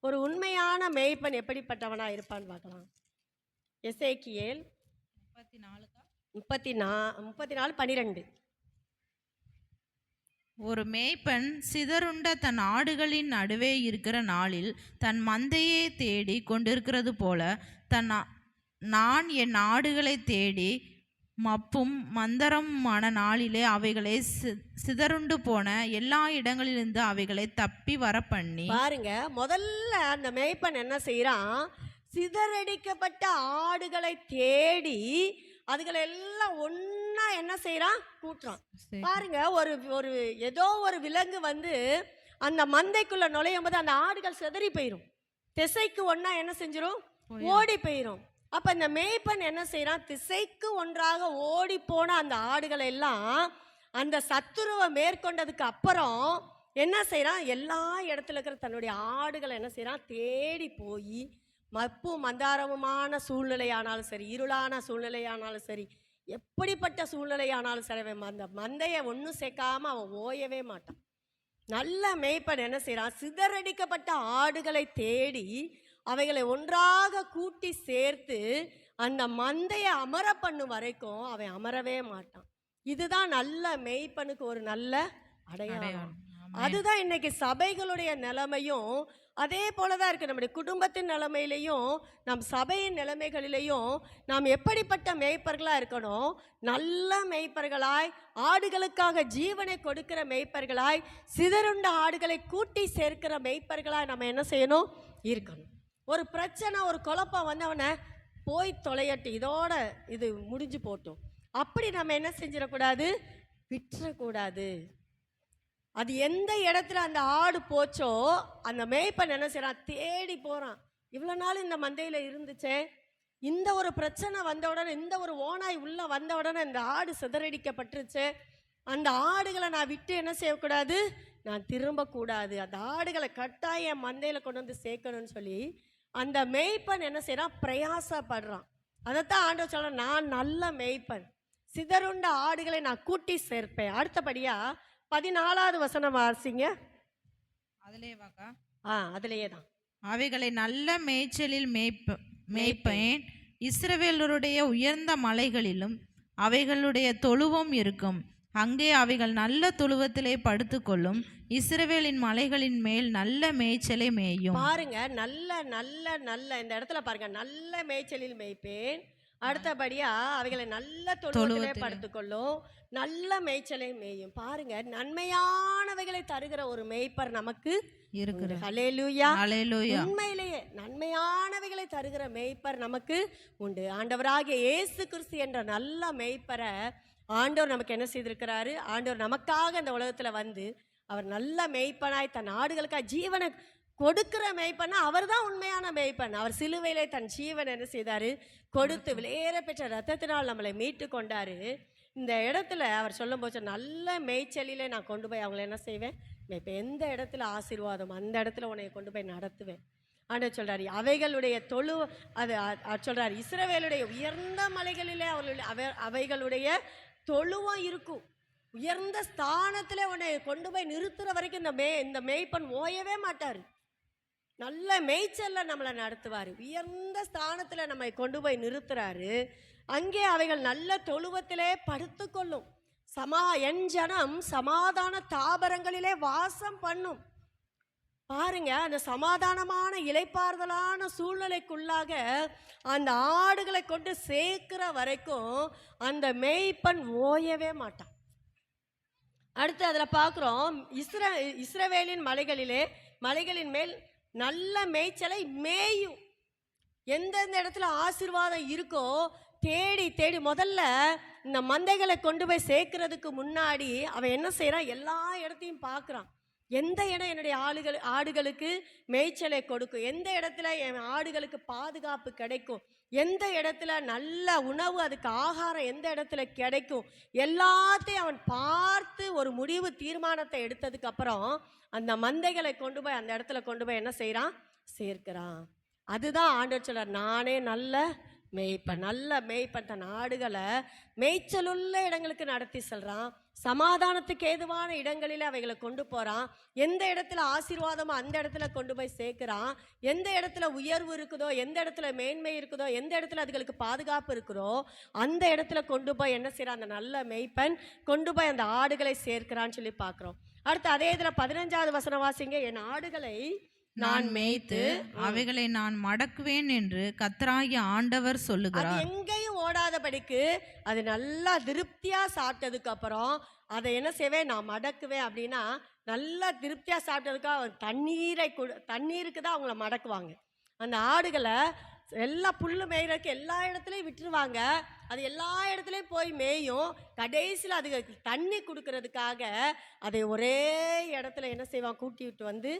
ஒரு உண்மையான மேய்ப்பன் எப்படிப்பட்டவனாக இருப்பான்னு பார்க்கலாம். எசேக்கியேல் 34:12 ஒரு மேய்ப்பன் சிதறுண்ட தன் ஆடுகளின் நடுவே இருக்கிற நாளில் தன் மந்தையை தேடி கொண்டிருக்கிறது போல நான் என் ஆடுகளை தேடி மப்பும் மந்தரமான நாளிலே அவைகளை சிதறுண்டு போன எல்லா இடங்களிலிருந்து அவைகளை தப்பி வர பண்ணி. பாருங்க, முதல்ல அந்த மேய்ப்பன் என்ன செய்யறான், சிதறடிக்கப்பட்ட ஆடுகளை தேடி அதுகளை எல்லாம் ஒன்னா என்ன செய்யறான், கூட்டுறான். பாருங்க, ஒரு ஏதோ ஒரு விலங்கு வந்து அந்த மந்தைக்குள்ள நுழையும் போது அந்த ஆடுகள் சிதறி போயிடும், திசைக்கு ஒன்னா என்ன செஞ்சிடும், ஓடி போயிடும். அப்ப இந்த மேய்ப்பன் என்ன செய்யறான், திசைக்கு ஒன்றாக ஓடி போன அந்த ஆடுகளை எல்லாம் அந்த சத்துருவை மேற்கொண்டதுக்கு அப்புறம் என்ன செய்யறான், எல்லா இடத்துல இருக்கிற தன்னுடைய ஆடுகளை என்ன செய்யறான், தேடி போய் மப்பு மந்தாரமுமான சூழ்நிலையானாலும் சரி, இருளான சூழ்நிலையானாலும் சரி, எப்படிப்பட்ட சூழ்நிலையானாலும் சரி, அந்த மந்தையை ஒன்றும் சேர்க்காம அவன் ஓயவே மாட்டான். நல்ல மேய்ப்பன் என்ன செய்யறான், சிதறடிக்கப்பட்ட ஆடுகளை தேடி அவைகளை ஒன்றாக கூட்டி சேர்த்து அந்த மந்தையை அமர பண்ணும் வரைக்கும் அவன் அமரவே மாட்டான். இதுதான் நல்ல மேய்ப்பனுக்கு ஒரு நல்ல அடையாளம். அதுதான் இன்னைக்கு சபைகளுடைய நிலைமையும் அதே போலதான் இருக்கு. நம்முடைய குடும்பத்தின் நிலைமையிலையும் நம் சபையின் நிலைமைகளிலையும் நாம் எப்படிப்பட்ட மேய்ப்பர்களாக இருக்கணும், நல்ல மேய்ப்பர்களாய், ஆடுகளுக்காக ஜீவனை கொடுக்கிற மேய்ப்பர்களாய், சிதறுண்ட ஆடுகளை கூட்டி சேர்க்கிற மேய்ப்பர்களாய் நம்ம என்ன செய்யணும், இருக்கணும். ஒரு பிரச்சனை, ஒரு குழப்பம் வந்தவனை போய் தொலையட்டு, இதோட இது முடிஞ்சு போட்டோம், அப்படி நம்ம என்ன செஞ்சிடக்கூடாது, விட்டுறக்கூடாது. அது எந்த இடத்துல அந்த ஆடு போச்சோ அந்த மேய்ப்பன் என்ன செய்யறான், தேடி போறான். இவ்வளோ நாள் இந்த மந்தையில் இருந்துச்சே, இந்த ஒரு பிரச்சனை வந்த உடனே, இந்த ஒரு ஓநாய் உள்ள வந்த உடனே இந்த ஆடு சிதறடிக்கப்பட்டுருச்சு, அந்த ஆடுகளை நான் விட்டு என்ன செய்யக்கூடாது, நான் திரும்பக்கூடாது, அந்த ஆடுகளை கட்டாயம் மந்தையில் கொண்டு வந்து சேர்க்கணும்னு சொல்லி அந்த மேய்ப்பன் என்ன செய்யறான், பிரயாசப்படுறான். அதைத்தான் ஆண்டவர் சொல்ற, நான் நல்ல மேய்ப்பன், சிதறுண்ட ஆடுகளை நான் கூட்டி சேர்ப்பேன். அடுத்தபடியா 14வது வசனம் வாசிங்க. அதுலேயே தான், அவைகளை நல்ல மேய்ச்சலில் மேய்ப்பேன், இஸ்ரவேலருடைய உயர்ந்த மலைகளிலும் அவைகளுடைய தொழுவம் இருக்கும், அங்கே அவைகள் நல்ல தொழுவத்திலே படுத்துக்கொள்ளும், இஸ்ரவேலின் மலைகளின் மேல் நல்ல மேய்ச்சலை மேயும். பாருங்க, நல்ல நல்ல நல்ல இந்த இடத்துல பாருங்க, நல்ல மேய்ச்சலில் மேய்ப்பேன், அடுத்தபடியா அவைகளை நல்ல தொழுவத்திலே படுத்துக்கொள்ளும், நல்ல மேய்ச்சலை மேயும். பாருங்க, நன்மையானவைகளை தருகிற ஒரு மேய்ப்பர் நமக்கு இருக்கிறார். ஹல்லேலூயா. ஹல்லேலூயா. உண்மையிலேயே நன்மையானவைகளை தருகிற மேய்ப்பர் நமக்கு உண்டு. ஆண்டவராகிய இயேசு கிறிஸ்து என்ற நல்ல மேய்ப்பரை ஆண்டவர் நமக்கு என்ன செய்திருக்கிறாரு? ஆண்டவர் நமக்காக இந்த உலகத்துல வந்து அவர் நல்ல மேய்ப்பனாய் தன் ஆடுகளுக்காக ஜீவனை கொடுக்கிற மேய்ப்பனா அவர் தான் உண்மையான மேய்ப்பன். அவர் சிலுவையிலே தன் ஜீவன் என்ன செய்தாரு? கொடுத்து விலையேற பெற்ற ரத்தத்தினால் நம்மளை மீட்டு கொண்டாரு. இந்த இடத்துல அவர் சொல்லும் போது, நல்ல மேய்ச்சலிலே நான் கொண்டு போய் அவங்கள என்ன செய்வேன்? இப்போ எந்த இடத்துல ஆசீர்வாதம் அந்த இடத்துல உன்னை கொண்டு போய் நடத்துவேன். ஆண்டவர் சொல்றாரு, அவைகளுடைய சொல்றாரு, இஸ்ரவேலுடைய உயர்ந்த மலைகளிலே அவைகளுடைய தொழுவம் இருக்கும். உயர்ந்த ஸ்தானத்துல உன்னை கொண்டு போய் நிறுத்துற வரைக்கும் இந்த மேய்ப்பன் ஓயவே மாட்டாரு. நல்ல மேய்ச்சல்ல நம்மளை நடத்துவாரு. உயர்ந்த ஸ்தானத்துல நம்மை கொண்டு போய் நிறுத்துறாரு. அங்கே அவைகள் நல்ல தொழுவத்திலே படுத்துக்கொள்ளும். என் ஜனம் சமாதான தாபரங்களிலே வாசம் பண்ணும். பாருங்க, அந்த சமாதானமான இளைப்பாறுதலான சூழ்நிலைக்குள்ளாக அந்த ஆடுகளை கொண்டு சேர்க்கிற வரைக்கும் அந்த மேய்ப்பன் ஓயவே மாட்டான். அடுத்து அதில் பார்க்குறோம், இஸ்ரவேலின் மலைகளின் மேல் நல்ல மேய்ச்சலை மேயும். எந்தெந்த இடத்துல ஆசீர்வாதம் இருக்கோ தேடி தேடி முதல்ல இந்த மந்தைகளை கொண்டு போய் சேர்க்கறதுக்கு முன்னாடி அவன் என்ன செய்யறான்? எல்லா இடத்தையும் பார்க்குறான். எந்த இடம் என்னுடைய ஆடுகளுக்கு மேய்ச்சலை கொடுக்கும், எந்த இடத்துல என் ஆடுகளுக்கு பாதுகாப்பு கிடைக்கும், எந்த இடத்துல நல்ல உணவு அதுக்கு ஆகாரம் எந்த இடத்துல கிடைக்கும், எல்லாத்தையும் அவன் பார்த்து ஒரு முடிவு தீர்மானத்தை எடுத்ததுக்கு அப்புறம் அந்த மந்தைகளை கொண்டு போய் அந்த இடத்துல கொண்டு போய் என்ன செய்யறான்? சேர்க்கிறான். அதுதான் ஆண்டவர் சொல்றார், நானே நல்ல மேய்ப்பன் தன் ஆடுகளை மேய்ச்சலுள்ள இடங்களுக்கு நடத்தி செல்றான். சமாதானத்துக்கு ஏதுவான இடங்களில் அவைகளை கொண்டு போறான். எந்த இடத்துல ஆசீர்வாதமோ அந்த இடத்துல கொண்டு போய் சேர்க்கிறான். எந்த இடத்துல உயர்வு இருக்குதோ, எந்த இடத்துல மேன்மை இருக்குதோ, எந்த இடத்துல அதுகளுக்கு பாதுகாப்பு இருக்குதோ அந்த இடத்துல கொண்டு போய் என்ன செய்யறான்? அந்த நல்ல மேய்ப்பன் கொண்டு போய் அந்த ஆடுகளை சேர்க்கிறான்னு சொல்லி பார்க்கிறோம். அடுத்து அதே இதுல 15வது வசனம் வாசிங்க. என் ஆடுகளை நான் மேய்த்து அவைகளை நான் மடக்குவேன் என்று கர்த்தராகிய ஆண்டவர் சொல்லுகிறார். எங்கேயும் ஓடாதபடிக்கு அது நல்லா திருப்தியா சாப்பிட்டதுக்கு அப்புறம் அதை என்ன செய்வேன்? நான் மடக்குவேன். அப்படின்னா நல்லா திருப்தியா சாப்பிட்டதுக்கு தண்ணீருக்கு தான் அவங்கள மடக்குவாங்க. அந்த ஆடுகளை எல்லாம் புல்லு மேய்றதுக்கு எல்லா இடத்துலையும் விட்டுருவாங்க. அது எல்லா இடத்துலையும் போய் மேயும். கடைசியில் அதுக்கு தண்ணி கொடுக்கறதுக்காக அதை ஒரே இடத்துல என்ன செய்வான்? கூட்டி விட்டு வந்து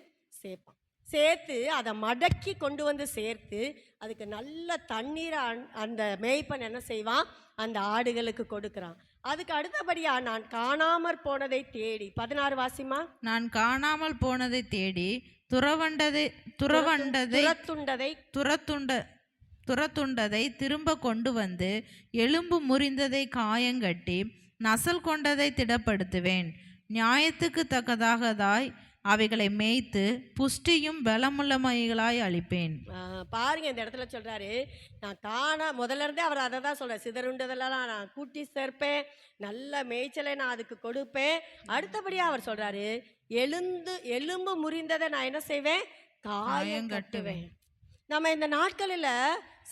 சேர்ப்பான். சேர்த்து அதை மடக்கி கொண்டு வந்து சேர்த்து அதுக்கு நல்ல தண்ணீரை அந்த மேய்ப்பன் என்ன செய்வான்? அந்த ஆடுகளுக்கு கொடுக்குறான். அதுக்கு அடுத்தபடியா நான் காணாமற் போனதை தேடி 16 வாசிமா. நான் காணாமல் போனதை தேடி துரத்துண்டதை திரும்ப கொண்டு வந்து எலும்பு முறிந்ததை காயங்கட்டி நசல் கொண்டதை திடப்படுத்துவேன். நியாயத்துக்கு தக்கதாகதாய் அவைகளை மேய்த்து புஷ்டியும் பலமுள்ளமைகளாய் அளிப்பேன். பாருங்க, இந்த இடத்துல சொல்றாரு, நான் முதல்ல இருந்தே அவர் அதை தான் சொல்றாரு, சிதறுண்டதெல்லாம் நான் கூட்டி சேர்ப்பேன், நல்ல மேய்ச்சலை நான் அதுக்கு கொடுப்பேன். அடுத்தபடியா அவர் சொல்றாரு, எலும்பு முறிந்ததை நான் என்ன செய்வேன்? காயம் கட்டுவேன். நம்ம இந்த நாட்களில்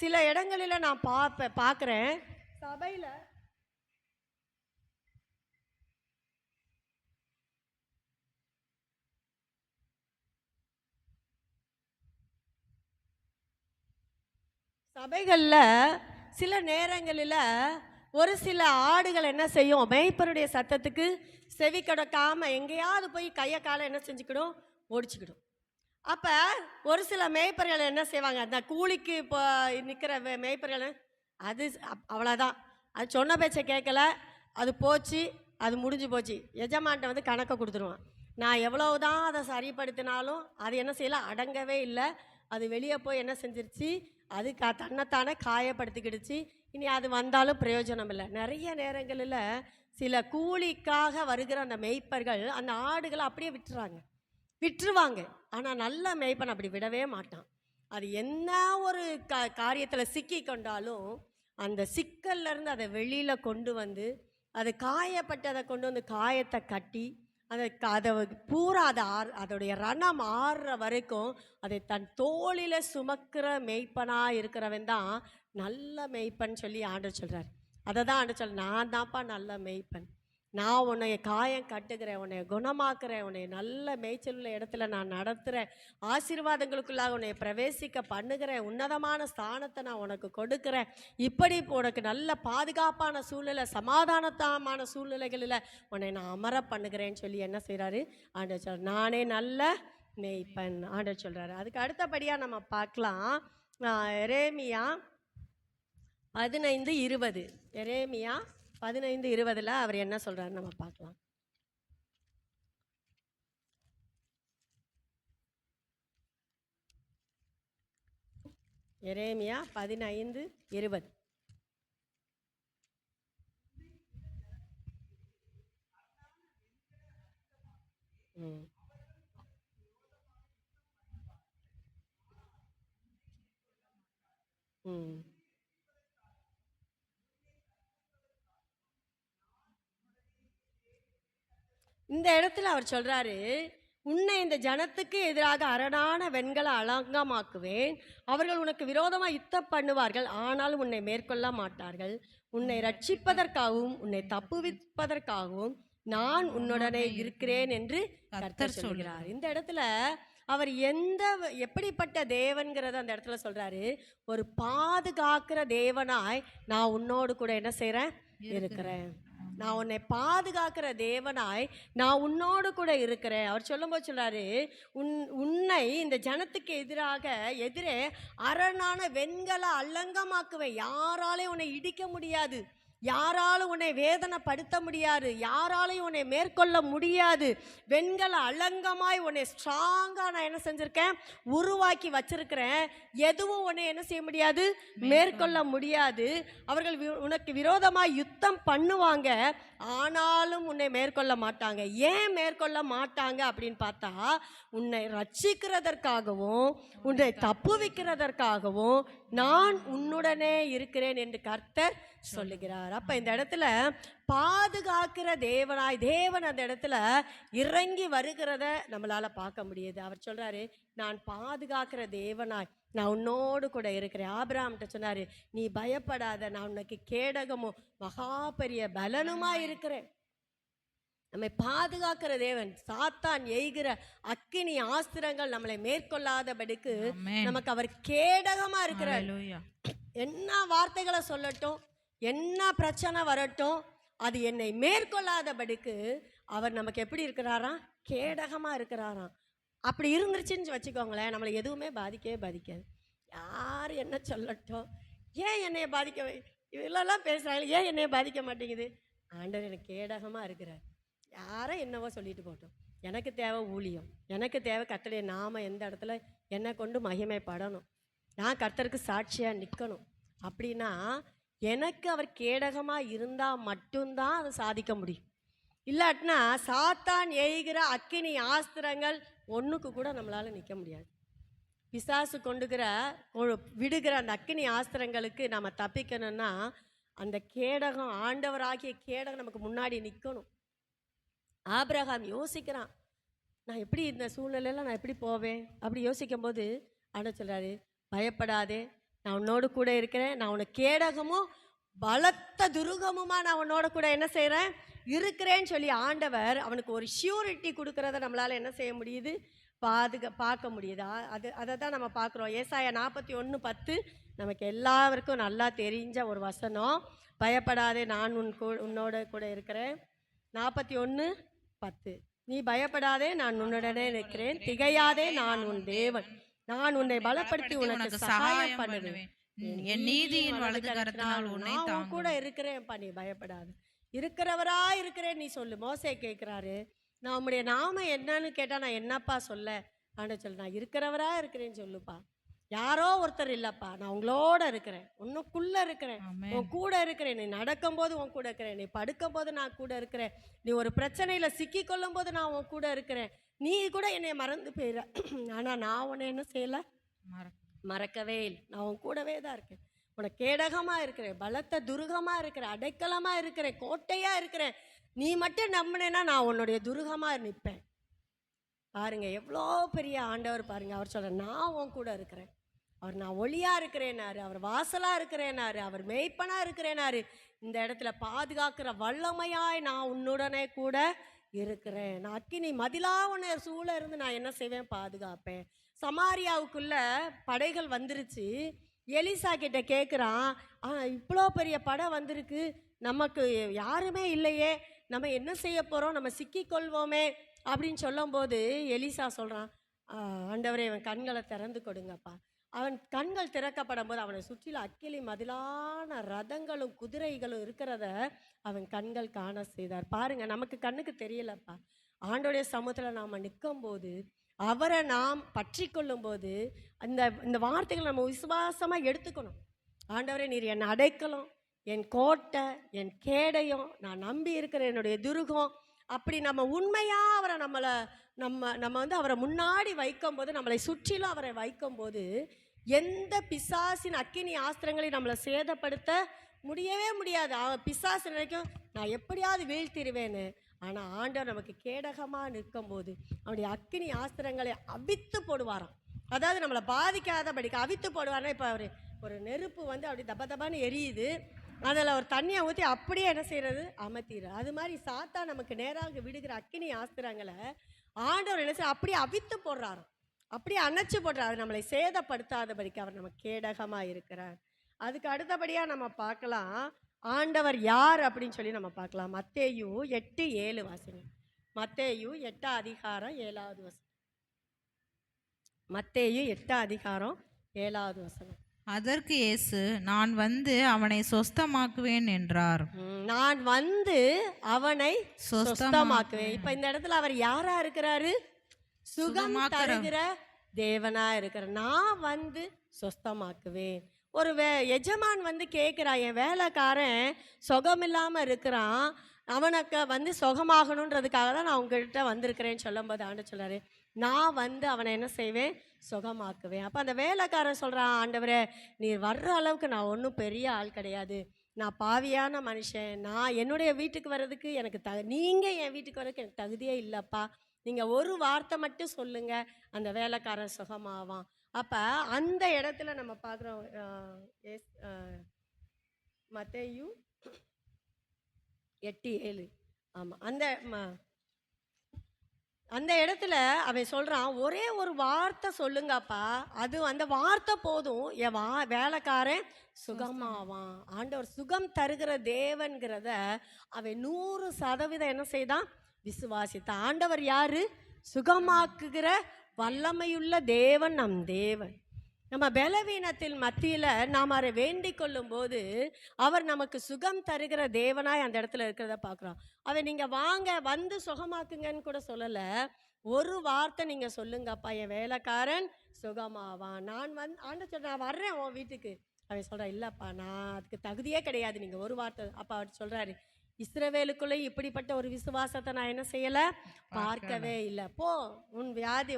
சில இடங்களில் நான் பார்க்குறேன், சபைகளில் சில நேரங்களில் ஒரு சில ஆடுகள் என்ன செய்யும்? மேய்ப்பருடைய சத்தத்துக்கு செவி கொடுக்காம எங்கேயாவது போய் கையை காலை என்ன செஞ்சுக்கிடும்? ஓடிச்சுக்கிடும். அப்போ ஒரு சில மேய்ப்பர்கள் என்ன செய்வாங்க? அந்த கூலிக்கு இப்போ நிற்கிற மேய்ப்பர்கள் அது அவ்வளோதான், அது சொன்ன பேச்சை கேட்கல, அது போச்சு, அது முடிஞ்சு போச்சு. எஜமான்ட்ட வந்து கணக்கை கொடுத்துருவான். நான் எவ்வளவுதான் அதை சரிப்படுத்தினாலும் அது என்ன செய்யலை? அடங்கவே இல்லை. அது வெளியே போய் என்ன செஞ்சிருச்சு? அது தன்னைத்தானே காயப்படுத்திக்கிடுச்சு. இனி அது வந்தாலும் பிரயோஜனம் இல்லை. நிறைய நேரங்களில் சில கூலிக்காக வருகிற அந்த மேய்ப்பர்கள் அந்த ஆடுகளை அப்படியே விட்டுருவாங்க. ஆனால் நல்ல மேய்ப்பன் அப்படி விடவே மாட்டான். அது என்ன ஒரு காரியத்தில் சிக்கி கொண்டாலும் அந்த சிக்கல்லேருந்து அதை வெளியில் கொண்டு வந்து அது காயப்பட்டதை கொண்டு வந்து காயத்தை கட்டி அதை பூரா அதோடைய ரணம் ஆறுற வரைக்கும் அதை தன் தோளில் சுமக்கிற மேய்ப்பனாக இருக்கிறவன் தான் நல்ல மேய்ப்பன் சொல்லி ஆண்டவர் சொல்கிறார். அதை தான் ஆண்டவர் சொல்ற, நான் தான்ப்பா நல்ல மேய்ப்பன். நான் உன்னை காயம் கட்டுகிறேன், உன்னை குணமாக்குறேன், உன்னை நல்ல மேய்ச்சல் உள்ள இடத்துல நான் நடத்துகிறேன், ஆசீர்வாதங்களுக்குள்ளாக உன்னை பிரவேசிக்க பண்ணுகிறேன், உன்னதமான ஸ்தானத்தை நான் உனக்கு கொடுக்குறேன், இப்படி உனக்கு நல்ல பாதுகாப்பான சூழ்நிலை, சமாதானமான சூழ்நிலைகளில் உன்னை நான் அமர பண்ணுகிறேன்னு சொல்லி என்ன செய்கிறாரு ஆண்டவர் சொல்கிறார். நானே நல்ல மேய்ப்பன் ஆண்டவர் சொல்கிறாரு. அதுக்கு அடுத்தபடியாக நம்ம பார்க்கலாம் எரேமியா 15:20. எரேமியா 15:20 அவர் என்ன சொல்றாரு நம்ம பார்க்கலாம். எரேமியா 15:20. இந்த இடத்துல அவர் சொல்றாரு, உன்னை இந்த ஜனத்துக்கு எதிராக அரணான வெண்கல அலங்கமாக்குவேன், அவர்கள் உனக்கு விரோதமாக யுத்தம் பண்ணுவார்கள், ஆனால் உன்னை மேற்கொள்ள மாட்டார்கள், உன்னை ரட்சிப்பதற்காகவும் உன்னை தப்புவிப்பதற்காகவும் நான் உன்னுடனே இருக்கிறேன் என்று கர்த்தர் சொல்கிறார். இந்த இடத்துல அவர் எப்படிப்பட்ட தேவன்கிறத அந்த இடத்துல சொல்றாரு. ஒரு பாதுகாக்கிற தேவனாய் நான் உன்னோடு கூட என்ன செய்றேன் இருக்கிறேன், நான் உன்னை பாதுகாக்கிற தேவனாய் நான் உன்னோடு கூட இருக்கிறேன். அவர் சொல்லும்போது சொல்றாரு, உன்னை இந்த ஜனத்துக்கு எதிரே அரணான வெண்கல அலங்கமாக்குவேன், யாராலையும் உன்னை இடிக்க முடியாது, யாராலும் உன்னை வேதனைப்படுத்த முடியாது, யாராலையும் உன்னை மேற்கொள்ள முடியாது, வெண்கல அலங்கமாய் உன்னை ஸ்ட்ராங்காக நான் என்ன செஞ்சுருக்கேன் உருவாக்கி வச்சிருக்கிறேன், எதுவும் உன்னை என்ன செய்ய முடியாது மேற்கொள்ள முடியாது. அவர்கள் உனக்கு விரோதமாக யுத்தம் பண்ணுவாங்க, ஆனாலும் உன்னை மேற்கொள்ள மாட்டாங்க. ஏன் மேற்கொள்ள மாட்டாங்க அப்படின்னு பார்த்தா, உன்னை ரட்சிக்கிறதற்காகவும் உன்னை தப்புவிக்கிறதற்காகவும் நான் உன்னுடனே இருக்கிறேன் என்று கர்த்தர் சொல்லுகிறார். அப்ப இந்த இடத்துல பாதுகாக்கிற தேவனாய் தேவன் அந்த இடத்துல இறங்கி வருகிறத நம்மளால பார்க்க முடியுது. அவர் சொல்றாரு, நான் பாதுகாக்கிற தேவனாய் நான் உன்னோடு கூட இருக்கிறேன். ஆபிரகாம்கிட்ட சொன்னாரு, நீ பயப்படாத, நான் உனக்கு கேடகமும் மகா பெரிய பலனுமா இருக்கிறேன். நம்மை பாதுகாக்கிற தேவன், சாத்தான் எய்கிற அக்கினி ஆஸ்திரங்கள் நம்மளை மேற்கொள்ளாதபடிக்கு நமக்கு அவர் கேடகமா இருக்கிறார். என்ன வார்த்தைகளை சொல்லட்டும், என்ன பிரச்சனை வரட்டும், அது என்னை மேற்கொள்ளாதபடிக்கு அவர் நமக்கு எப்படி இருக்கிறாராம், கேடகமா இருக்கிறாராம். அப்படி இருந்துருச்சுன்னு வச்சுக்கோங்களேன், நம்மளை எதுவுமே பாதிக்காது. யார் என்ன சொல்லட்டும், ஏன் என்னைய பாதிக்க இவ்வளோலாம் பேசுகிறாங்க, ஏன் என்னைய பாதிக்க மாட்டேங்குது, ஆண்டவர் எனக்கு கேடகமாக இருக்கிறார். யாரை என்னவோ சொல்லிட்டு போட்டோம், எனக்கு தேவை ஊழியம், எனக்கு தேவை கர்த்தருடைய நாம எந்த இடத்துல என்னை கொண்டு மகிமைப்படணும், நான் கர்த்தருக்கு சாட்சியாக நிற்கணும். அப்படின்னா எனக்கு அவர் கேடகமாக இருந்தால் மட்டும்தான் அதை சாதிக்க முடியும். இல்லாட்டினா சாத்தான் எய்கிற அக்கினி ஆஸ்திரங்கள் ஒன்றுக்கு கூட நம்மளால் நிற்க முடியாது. பிசாசு விடுகிற அந்த அக்கினி ஆஸ்திரங்களுக்கு நம்ம தப்பிக்கணும்னா அந்த கேடகம், ஆண்டவராகிய கேடகம் நமக்கு முன்னாடி நிற்கணும். ஆபிரகாம் யோசிக்கிறான், நான் எப்படி இந்த சூழ்நிலையில் நான் எப்படி போவேன் அப்படி யோசிக்கும் போது ஆண்டவர் சொல்கிறாரு, பயப்படாதே, நான் உன்னோடு கூட இருக்கிறேன், நான் உனக்கு கேடகமும் பலத்த துருகமுமா நான் உன்னோட கூட என்ன செய்கிறேன் இருக்கிறேன்னு சொல்லி ஆண்டவர் அவனுக்கு ஒரு ஷியூரிட்டி கொடுக்கறத நம்மளால் என்ன செய்ய முடியுது, பார்க்க முடியுது. அதை தான் நம்ம பார்க்குறோம். ஏசாயா 41:10 நமக்கு எல்லாருக்கும் நல்லா தெரிஞ்ச ஒரு வசனம். பயப்படாதே, நான் உன்னோட கூட இருக்கிறேன். 41:10, நீ பயப்படாதே, நான் உன்னுடனே இருக்கிறேன், திகையாதே, நான் உன் தேவன், நான் உன்னை பலப்படுத்தி உனக்கு சகாயம் பண்ணுவேன், என் நீதியின் வலது கரத்தினால் உன்னை தாங்கும், கூட இருக்கிறேன்ப்பா, நீ பயப்படாது, இருக்கிறவரா இருக்கிறேன் நீ சொல்லு. மோசே கேட்குறாரு, நான் உம்முடைய நாமம் என்னன்னு கேட்டால் நான் என்னப்பா சொல்ல, ஆண்ட சொல்லு, நான் இருக்கிறவரா இருக்கிறேன்னு சொல்லுப்பா, யாரோ ஒருத்தர் இல்லைப்பா, நான் உங்களோட இருக்கிறேன், உன்னுக்குள்ளே இருக்கிறேன், உன் கூட இருக்கிறேன், நீ நடக்கும்போது உன் கூட இருக்கிறேன், நீ படுக்கும் போது நான் கூட இருக்கிறேன், நீ ஒரு பிரச்சனையில் சிக்கி கொள்ளும் போது நான் உன் கூட இருக்கிறேன், நீ கூட என்னை மறந்து போயிட, ஆனால் நான் உன்னை என்ன செய்யலை, மறக்கவே இல்லை, நான் உன் கூடவே தான் இருக்கேன், உனக்கு கேடகமாக இருக்கிறேன், பலத்த துருகமாக இருக்கிறேன், அடைக்கலமாக இருக்கிறேன், கோட்டையாக இருக்கிறேன், நீ மட்டும் நம்பினேன்னா நான் உன்னுடைய துருகமாக நிற்பேன். பாருங்க எவ்வளோ பெரிய ஆண்டவர் பாருங்க. அவர் சொல்ற, நான் உன் கூட இருக்கிறேன். அவர் நான் ஒளியாக இருக்கிறேனாரு, அவர் வாசலாக இருக்கிறேனாரு, அவர் மேய்ப்பனாக இருக்கிறேனாரு. இந்த இடத்துல பாதுகாக்கிற வல்லமையாய் நான் உன்னுடனே கூட இருக்கிறேன். நான் அக்கினி மதிலாக உன்னை சூழ இருந்து நான் என்ன செய்வேன்? பாதுகாப்பேன். சமாரியாவுக்குள்ள படைகள் வந்துருச்சு. எலிசா கிட்ட கேட்குறான், இவ்வளோ பெரிய படை வந்திருக்கு, நமக்கு யாருமே இல்லையே, நம்ம என்ன செய்ய போகிறோம்? நம்ம சிக்கிக்கொள்வோமே அப்படின்னு சொல்லும்போது எலிசா சொல்கிறான், ஆண்டவரே அவன் கண்களை திறந்து கொடுங்கப்பா. அவன் கண்கள் திறக்கப்படும் போது அவனை சுற்றிலும் அக்கிலி மதிலான ரதங்களும் குதிரைகளும் இருக்கிறத அவன் கண்கள் காண செய்தார். பாருங்க, நமக்கு கண்ணுக்கு தெரியலப்பா. ஆண்டோடைய சமூகத்தில் நாம் நிற்கும் போது, அவரை நாம் பற்றி கொள்ளும் போது இந்த வார்த்தைகளை நம்ம விசுவாசமாக எடுத்துக்கணும். ஆண்டவரே நீர் என் அடைக்கலம், என் கோட்டை, என் கேடயம், நான் நம்பி இருக்கிற என்னுடைய துருகம். அப்படி நம்ம உண்மையாக அவரை நம்ம வந்து அவரை முன்னாடி வைக்கும்போது, நம்மளை சுற்றிலும் அவரை வைக்கும்போது, எந்த பிசாசின் அக்கினி ஆஸ்திரங்களையும் நம்மளை சேதப்படுத்த முடியவே முடியாது. பிசாசு நினைக்கும் நான் எப்படியாவது வீழ்த்திடுவேன்னு. ஆனால் ஆண்டவர் நமக்கு கேடகமாக நிற்கும்போது அவனுடைய அக்கினி ஆஸ்திரங்களை அவித்து போடுவாராம். அதாவது நம்மளை பாதிக்காதபடிக்கு அவித்து போடுவார்னா, இப்போ அவர் ஒரு நெருப்பு வந்து அப்படி தப்ப தப்பான்னு எரியுது, அதில் ஒரு தண்ணியை ஊற்றி அப்படியே என்ன செய்கிறது? அமர்த்திடு. அது மாதிரி சாத்தா நமக்கு நேராக விடுகிற அக்கினி ஆஸ்திரங்களை ஆண்டவர் என்ன செய்ய அப்படியே அவித்து போடுறாராம், அப்படியே அணைச்சி போடுறாரு. அது நம்மளை சேதப்படுத்தாதபடிக்கு அவர் நம்ம கேடகமாக இருக்கிறார். அதுக்கு அடுத்தபடியாக நம்ம பார்க்கலாம் ஆண்டவர் யார் அப்படின்னு சொல்லி நம்ம பார்க்கலாம். மத்தேயு 8:7 வாசிங்க. மத்தேயு 8 அதிகாரம் 7வது வசனம். மத்தேயு 8 அதிகாரம் 7வது வசனம். அதற்கு இயேசு, நான் வந்து அவனை சொஸ்தமாக்குவேன் என்றார். நான் வந்து அவனை சொஸ்தமாக்குவேன். இப்ப இந்த இடத்துல அவர் யாரா இருக்கிறாரு? சுகம் தருகிற தேவனா இருக்கிற. நான் வந்து சொஸ்தமாக்குவேன். ஒரு எஜமான் வந்து கேட்குறான், என் வேலைக்காரன் சுகம் இல்லாமல் இருக்கிறான், அவனுக்கு வந்து சுகமாகணுன்றதுக்காக தான் நான் உங்கள்கிட்ட வந்திருக்கிறேன்னு சொல்லும்போது ஆண்டவர் சொல்கிறாரு, நான் வந்து அவனை என்ன செய்வேன்? சுகமாக்குவேன். அப்போ அந்த வேலைக்காரன் சொல்கிறான், ஆண்டவரே நீர் வர்ற அளவுக்கு நான் ஒன்றும் பெரிய ஆள் கிடையாது, நான் பாவியான மனுஷன், நான் என்னுடைய வீட்டுக்கு வர்றதுக்கு எனக்கு நீங்கள் என் வீட்டுக்கு வர்றதுக்கு எனக்கு தகுதியே இல்லைப்பா, நீங்கள் ஒரு வார்த்தை மட்டும் சொல்லுங்கள், அந்த வேலைக்காரன் சுகமாவான். அப்போ அந்த இடத்துல நம்ம பார்க்குறோம், மத்தேயு 8:7. ஆமாம், அந்த இடத்துல அவன் சொல்கிறான், ஒரே ஒரு வார்த்தை சொல்லுங்கப்பா, அது அந்த வார்த்தை போதும், என் வேலைக்காரன் சுகமாவான். ஆண்டவர் சுகம் தருகிற தேவன்கிறத அவன் 100% என்ன செய்தான்? விசுவாசித்தான். ஆண்டவர் யாரு? சுகமாக்குகிற வல்லமையுள்ள தேவன் நம் தேவன். நம்ம பலவீனத்தில் மத்தியில் நாம் அவரை வேண்டிக் கொள்ளும் போது அவர் நமக்கு சுகம் தருகிற தேவனாய் அந்த இடத்துல இருக்கிறத பார்க்குறோம். அவன் நீங்கள் வாங்க வந்து சுகமாக்குங்கன்னு கூட சொல்லலை, ஒரு வார்த்தை நீங்கள் சொல்லுங்கப்பா, என் வேலைக்காரன் சுகமாவான். நான் வந்து ஆண்டவர் நான் வர்றேன் உன் வீட்டுக்கு. அவன் சொல்கிறான், இல்லைப்பா நான் அதுக்கு தகுதியே கிடையாது, நீங்கள் ஒரு வார்த்தை. அப்போ அவர் சொல்கிறாரு, இஸ்ரவேலுக்குள்ளே இப்படிப்பட்ட ஒரு விசுவாசத்தை நான் என்ன செய்யலை? பார்க்கவே இல்லை. போ, உன் வியாதி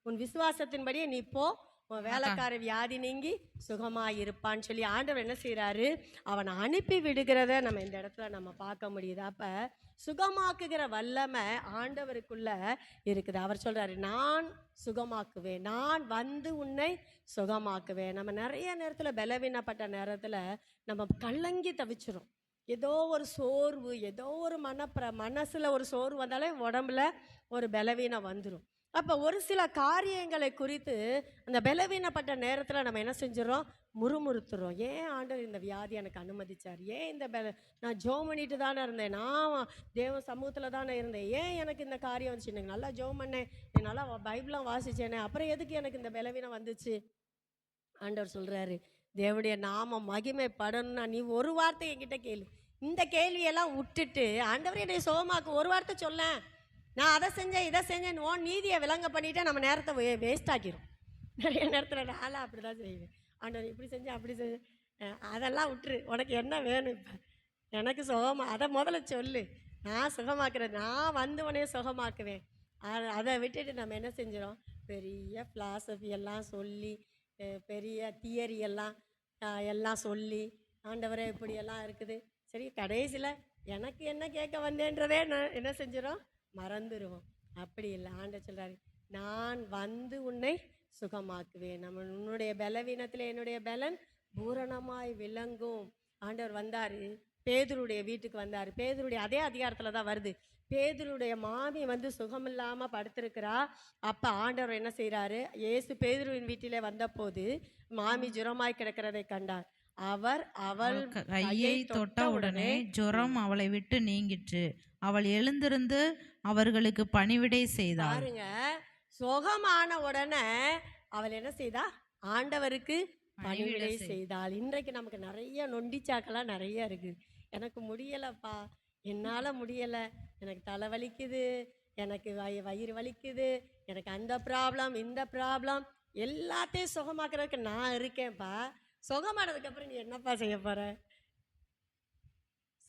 உன் விசுவாசத்தின்படியே நீ போ, உன் வேலைக்கார வியாதி நீங்கி சுகமாயிருப்பான்னு சொல்லி ஆண்டவர் என்ன செய்கிறாரு? அவனை அனுப்பி விடுகிறத நம்ம இந்த இடத்துல நம்ம பார்க்க முடியுது. அப்போ சுகமாக்குகிற வல்லமை ஆண்டவருக்குள்ள இருக்குது. அவர் சொல்கிறாரு, நான் சுகமாக்குவேன், நான் வந்து உன்னை சுகமாக்குவேன். நம்ம நிறைய நேரத்தில் பலவீனப்பட்ட நேரத்தில் நம்ம கலங்கி தவிச்சிரும். ஏதோ ஒரு சோர்வு, ஏதோ ஒரு மனசில் ஒரு சோர்வு வந்தாலே உடம்புல ஒரு பலவீனம் வந்துடும். அப்போ ஒரு சில காரியங்களை குறித்து அந்த பலவீனப்பட்ட நேரத்தில் நம்ம என்ன செஞ்சிடறோம்? முறுமுறுத்துறோம். ஏன் ஆண்டவர் இந்த வியாதி எனக்கு அனுமதிச்சார்? ஏன் இந்த நான் ஜோம் பண்ணிட்டு தானே இருந்தேன், நான் தேவ சமூகத்தில் தானே இருந்தேன், ஏன் எனக்கு இந்த காரியம் வந்துச்சு? எனக்கு நல்லா ஜோம் பண்ணேன், நல்லா பைபிளாக வாசிச்சேனே, அப்புறம் எதுக்கு எனக்கு இந்த பலவீனம் வந்துச்சு? ஆண்டவர் சொல்கிறாரு, தேவனுடைய நாமம் மகிமைப்படணும்னா நீ ஒரு வார்த்தை என்கிட்ட கேளு. இந்த கேள்வியெல்லாம் விட்டுட்டு, ஆண்டவர் என்னை சுகமாக்கு ஒரு வார்த்தை சொல்ல, நான் அதை செஞ்சேன் இதை செஞ்சேன் ஓன் நீதியை விளங்க பண்ணிவிட்டு நம்ம நேரத்தை வேஸ்ட் ஆக்கிடும். நிறைய நேரத்தில் நானும் அப்படி தான் செய்வேன். ஆண்டவர் இப்படி செஞ்சேன் அப்படி செஞ்சேன், அதெல்லாம் விட்டுரு, உனக்கு என்ன வேணும் இப்போ? எனக்கு அதை முதல்ல சொல்லு, நான் சுகமாக்குறேன், நான் வந்து உடனே சுகமாக்குவேன். அதை விட்டுட்டு நம்ம என்ன செஞ்சிடும்? பெரிய ஃபிலாசபி எல்லாம் சொல்லி, பெரிய தியரி எல்லாம் சொல்லி, ஆண்டவரே இப்படியெல்லாம் இருக்குது, சரி கடைசியில் எனக்கு என்ன கேட்க வந்தேன்றதே நான் என்ன செஞ்சிடும்? மறந்துடுவோம். அப்படி இல்லை. ஆண்டவர் சொல்கிறாரு, நான் வந்து உன்னை சுகமாக்குவேன். உன்னுடைய பலவீனத்தில் என்னுடைய பலன் பூரணமாய் விளங்கும். ஆண்டவர் வந்தார், பேதுருடைய வீட்டுக்கு வந்தார். பேதுருடைய அதே அதிகாரத்தில் தான் வருது. பேதுருடைய மாமி வந்து சுகமில்லாமல் படுத்திருக்கிறா. அப்போ ஆண்டவர் என்ன செய்கிறாரு, இயேசு பேதுருவின் வீட்டிலே வந்தபோது மாமி ஜுரமாய் கிடக்கிறதை கண்டார். அவர் அவள் கையை தொட்ட உடனே ஜுரம் அவளை விட்டு நீங்கிற்று. அவள் எழுந்திருந்து அவர்களுக்கு பணிவிடை செய்தாள். பாருங்க, சுகமான உடனே அவள் என்ன செய்தா, ஆண்டவருக்கு பணிவிடை செய்தாள். இன்றைக்கு நமக்கு நிறைய நொண்டிச்சாக்கெல்லாம் நிறைய இருக்குது. எனக்கு முடியலப்பா, என்னால் முடியலை, எனக்கு தலை வலிக்குது, எனக்கு வயிறு வலிக்குது, எனக்கு அந்த ப்ராப்ளம் இந்த ப்ராப்ளம், எல்லாத்தையும் சுகமாக்குறதுக்கு நான் இருக்கேன்ப்பா. சுகமானதுக்கப்புறம் நீ என்னப்பா செய்ய போற?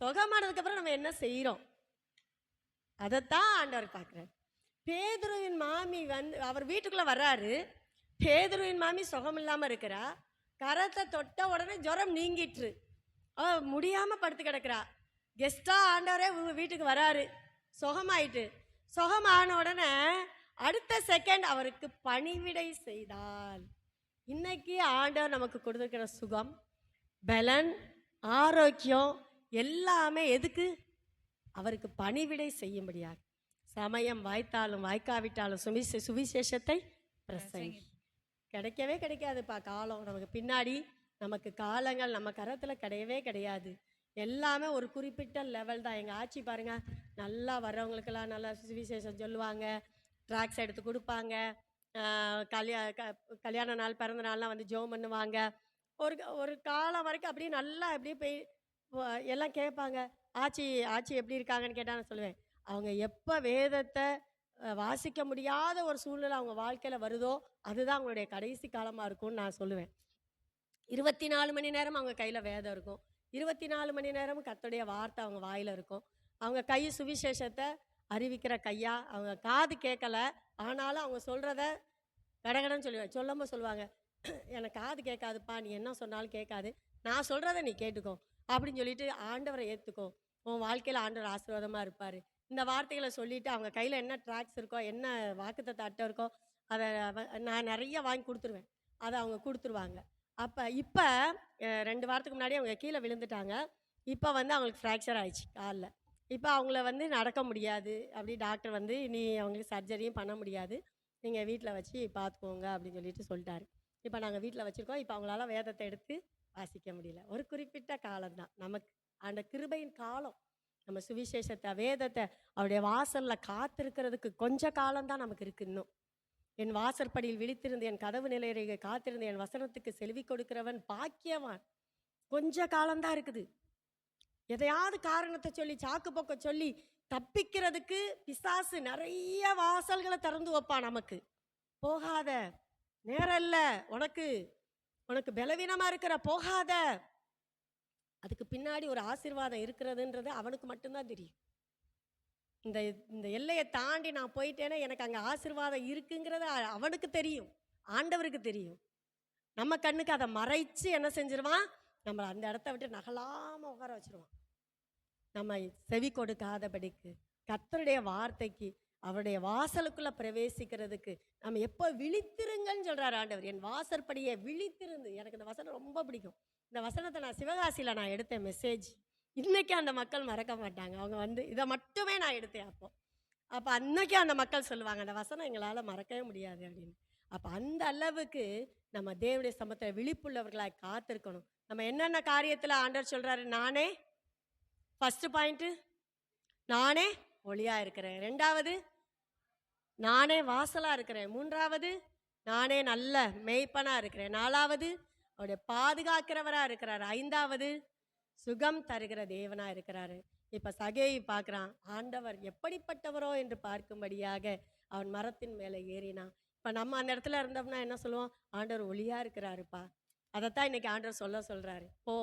சுகமானதுக்கப்புறம் நம்ம என்ன செய்கிறோம், அதைத்தான் ஆண்டவர் பார்க்குறார். பேதுருவின் மாமி வந்து அவர் வீட்டுக்குள்ளே வர்றாரு. பேதுருவின் மாமி சுகம் இல்லாமல் இருக்கிறா. கரத்தை தொட்ட உடனே ஜுரம் நீங்கிட்டு முடியாமல் படுத்து கிடக்கிறா. கெஸ்ட்டாக ஆண்டவரே வீட்டுக்கு வராரு, சுகமாயிட்டு. சுகமான உடனே அடுத்த செகண்ட் அவருக்கு பணிவிடை செய்தாள். இன்னைக்கு ஆண்டவர் நமக்கு கொடுத்துருக்கிற சுகம், பலன், ஆரோக்கியம் எல்லாமே எதுக்கு? அவருக்கு பணிவிடை செய்யும்படியாக. சமயம் வாய்த்தாலும் வாய்க்காவிட்டாலும் சுவிசேஷத்தை பிரசங்கி. கிடைக்கவே கிடைக்காதுப்பா காலம். நமக்கு பின்னாடி நமக்கு காலங்கள் நம்ம கரத்தில் கிடையவே கிடையாது. எல்லாமே ஒரு குறிப்பிட்ட லெவல் தான். எங்கள் ஆட்சி பாருங்கள், நல்லா வர்றவங்களுக்கெல்லாம் நல்லா சுவிசேஷம் சொல்லுவாங்க, ட்ராக்ஸ் எடுத்து கொடுப்பாங்க, கல்யாண நாள் பிறந்த நாள்லாம் வந்து ஜெபம் பண்ணுவாங்க. ஒரு காலம் வரைக்கும் அப்படியே நல்லா அப்படியே போய் எல்லாம் கேட்பாங்க. ஆட்சி எப்படி இருக்காங்கன்னு கேட்டால் நான் சொல்லுவேன், அவங்க எப்போ வேதத்தை வாசிக்க முடியாத ஒரு சூழ்நிலை அவங்க வாழ்க்கையில் வருதோ அதுதான் அவங்களுடைய கடைசி காலமாக இருக்கும்னு நான் சொல்லுவேன். 24 மணி நேரம் அவங்க கையில் வேதம் இருக்கும், 24 மணி நேரம் கர்த்தருடைய வார்த்தை அவங்க வாயில் இருக்கும். அவங்க கை சுவிசேஷத்தை அறிவிக்கிற கையா, அவங்க காது கேட்கல, ஆனாலும் அவங்க சொல்கிறத கடகடன்னு சொல்லும்போது சொல்லுவாங்க, எனக்கு காது கேட்காதுப்பா, நீ என்ன சொன்னாலும் கேட்காது, நான் சொல்கிறத நீ கேட்டுக்கோ அப்படின்னு சொல்லிட்டு ஆண்டவரை ஏற்றுக்கோ, உன் வாழ்க்கையில் ஆண்டவர் ஆசீர்வாதமாக இருப்பார். இந்த வார்த்தைகளை சொல்லிவிட்டு அவங்க கையில் என்ன ட்ராக்ஸ் இருக்கோ, என்ன வாக்குத்தத்த அட்டை இருக்கோ, அதை நான் நிறைய வாங்கி கொடுத்துருவேன். அதை அவங்க கொடுத்துருவாங்க. இப்போ 2 வாரத்துக்கு முன்னாடி அவங்க கீழே விழுந்துட்டாங்க. இப்போ வந்து அவங்களுக்கு ஃப்ராக்சர் ஆயிடுச்சு காலில். இப்போ அவங்கள வந்து நடக்க முடியாது. அப்படி டாக்டர் வந்து நீ அவங்களுக்கு சர்ஜரியும் பண்ண முடியாது, நீங்கள் வீட்டில் வச்சு பார்த்துக்கோங்க அப்படின்னு சொல்லிட்டு சொல்லிட்டாரு. இப்போ நாங்கள் வீட்டில் வச்சுருக்கோம். இப்போ அவங்களால வேதத்தை எடுத்து வாசிக்க முடியல. ஒரு குறிப்பிட்ட காலம்தான் நமக்கு அந்த கிருபையின் காலம். நம்ம சுவிசேஷத்தை வேதத்தை அவருடைய வாசலில் காத்திருக்கிறதுக்கு கொஞ்சம் காலம்தான் நமக்கு இருக்குது. இன்னும் என் வாசற்படியில் விழித்திருந்து என் கதவு நிலையை காத்திருந்து என் வசனத்துக்கு செல்வி கொடுக்கிறவன் பாக்கியவான். கொஞ்ச காலம்தான் இருக்குது. எதையாவது காரணத்தை சொல்லி சாக்கு போக்க சொல்லி தப்பிக்கிறதுக்கு பிசாசு நிறைய வாசல்களை திறந்து வைப்பான். நமக்கு போகாத, நேரம் இல்லை, உனக்கு பலவீனமா இருக்கிற, போகாத. அதுக்கு பின்னாடி ஒரு ஆசீர்வாதம் இருக்கிறதுன்றது அவனுக்கு மட்டும்தான் தெரியும். இந்த எல்லையை தாண்டி நான் போயிட்டேன்னா எனக்கு அங்கே ஆசீர்வாதம் இருக்குங்கிறது அவனுக்கு தெரியும், ஆண்டவருக்கு தெரியும். நம்ம கண்ணுக்கு அதை மறைச்சு என்ன செஞ்சிருவான், நம்மளை அந்த இடத்த விட்டு நகலாமல் உட்கார வச்சிருவான். நம்ம செவி கொடுக்காதபடிக்கு கர்த்தருடைய வார்த்தைக்கு அவருடைய வாசலுக்குள்ளே பிரவேசிக்கிறதுக்கு நம்ம எப்போ விழித்திருங்கன்னு சொல்கிறார் ஆண்டவர். என் வாசற்படியை விழித்திருந்து. எனக்கு இந்த வசனம் ரொம்ப பிடிக்கும். இந்த வசனத்தை நான் சிவகாசியில் நான் எடுத்தேன் மெசேஜ். இன்றைக்கி அந்த மக்கள் மறக்க மாட்டாங்க. அவங்க வந்து இதை மட்டுமே நான் எடுத்தேன். அப்போ அன்னைக்கு அந்த மக்கள் சொல்லுவாங்க, அந்த வசனம் எங்களால் மறக்கவே முடியாது அப்படின்னு. அப்போ அந்த அளவுக்கு நம்ம தேவனுடைய சமூகத்தில் விழிப்புள்ளவர்களாக காத்திருக்கணும். நம்ம என்னென்ன காரியத்தில் ஆண்டவர் சொல்கிறாரு, நானே ஃபஸ்ட்டு பாயிண்ட்டு, நானே ஒளியாக இருக்கிறேன். 2வது, நானே வாசலாக இருக்கிறேன். 3வது, நானே நல்ல மேய்ப்பனாக இருக்கிறேன். 4வது, அவருடைய பாதுகாக்கிறவராக இருக்கிறார். 5வது, சுகம் தருகிற தேவனாக இருக்கிறாரு. இப்போ சகேயு பார்க்குறான், ஆண்டவர் எப்படிப்பட்டவரோ என்று பார்க்கும்படியாக அவன் மரத்தின் மேலே ஏறினான். இப்போ நம்ம அந்த இடத்துல இருந்தோம்னா என்ன சொல்லுவோம், ஆண்டவர் ஒளியாக இருக்கிறாருப்பா. அதைத்தான் இன்னைக்கு ஆண்டவர் சொல்கிறாரு. ஓ,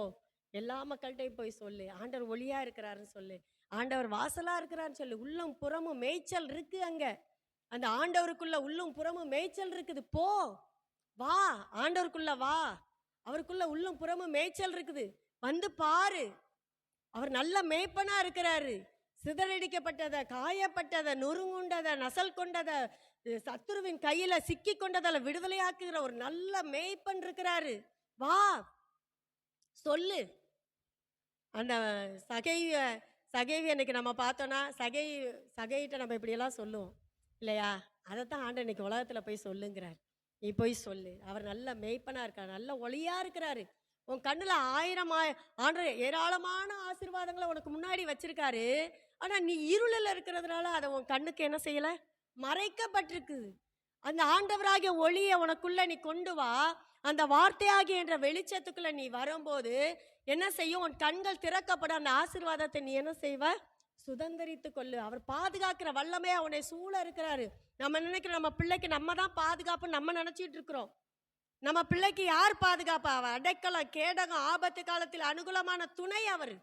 எல்லா மக்கள்கிட்டையும் போய் சொல்லு, ஆண்டவர் ஒளியாக இருக்கிறாருன்னு சொல்லு, ஆண்டவர் வாசலாக இருக்கிறாருன்னு சொல்லு. உள்ளும் புறமும் மேய்ச்சல் இருக்குது. அங்கே அந்த ஆண்டவருக்குள்ள உள்ளும் புறமும் மேய்ச்சல் இருக்குது. போ, வா, ஆண்டவருக்குள்ள வா, அவருக்குள்ள உள்ளும் புறமும் மேய்ச்சல் இருக்குது. வந்து பாரு, அவர் நல்ல மேய்ப்பனா இருக்கிறாரு. சிதறடிக்கப்பட்டதை, காயப்பட்டதை, நொறுங்குண்டதை, நசல் கொண்டதை, சத்துருவின் கையில சிக்கி கொண்டதில் விடுதலையாக்குகிற ஒரு நல்ல மேய்ப்பன் இருக்கிறாரு. வா சொல்லு. அந்த சகைவி அன்னைக்கு நம்ம பார்த்தோன்னா சகைகிட்ட நம்ம இப்படியெல்லாம் சொல்லுவோம் இல்லையா? அதைத்தான் ஆண்டு இன்னைக்கு உலகத்தில் போய் சொல்லுங்கிறார். நீ போய் சொல்லு. அவர் நல்ல மேய்ப்பனாக இருக்கார், நல்ல ஒளியாக இருக்கிறாரு. உன் கண்ணில் ஆண்டு ஏராளமான ஆசீர்வாதங்களை உனக்கு முன்னாடி வச்சிருக்காரு. ஆனால் நீ இருளில் இருக்கிறதுனால அதை உன் கண்ணுக்கு என்ன செய்யலை? மறைக்கப்பட்டிருக்குது. அந்த ஆண்டவராகிய ஒளியை உனக்குள்ள நீ கொண்டு வா. அந்த வார்த்தையாகிய என்ற வெளிச்சத்துக்குள்ள நீ வரும்போது என்ன செய்யும்? உன் கண்கள் திறக்கப்பட அந்த ஆசீர்வாதத்தை நீ என்ன செய்வ? சுதந்திரித்து கொள்ளு. அவர் பாதுகாக்கிற வல்லமே அவனை சூழ இருக்கிறாரு. நம்ம நினைக்கிற நம்ம பிள்ளைக்கு நம்ம தான் பாதுகாப்பு நம்ம நினைச்சிட்டு இருக்கிறோம். நம்ம பிள்ளைக்கு யார் பாதுகாப்பு? அவர் அடைக்கலம், கேடகம், ஆபத்து காலத்தில் அனுகூலமான துணை அவர்.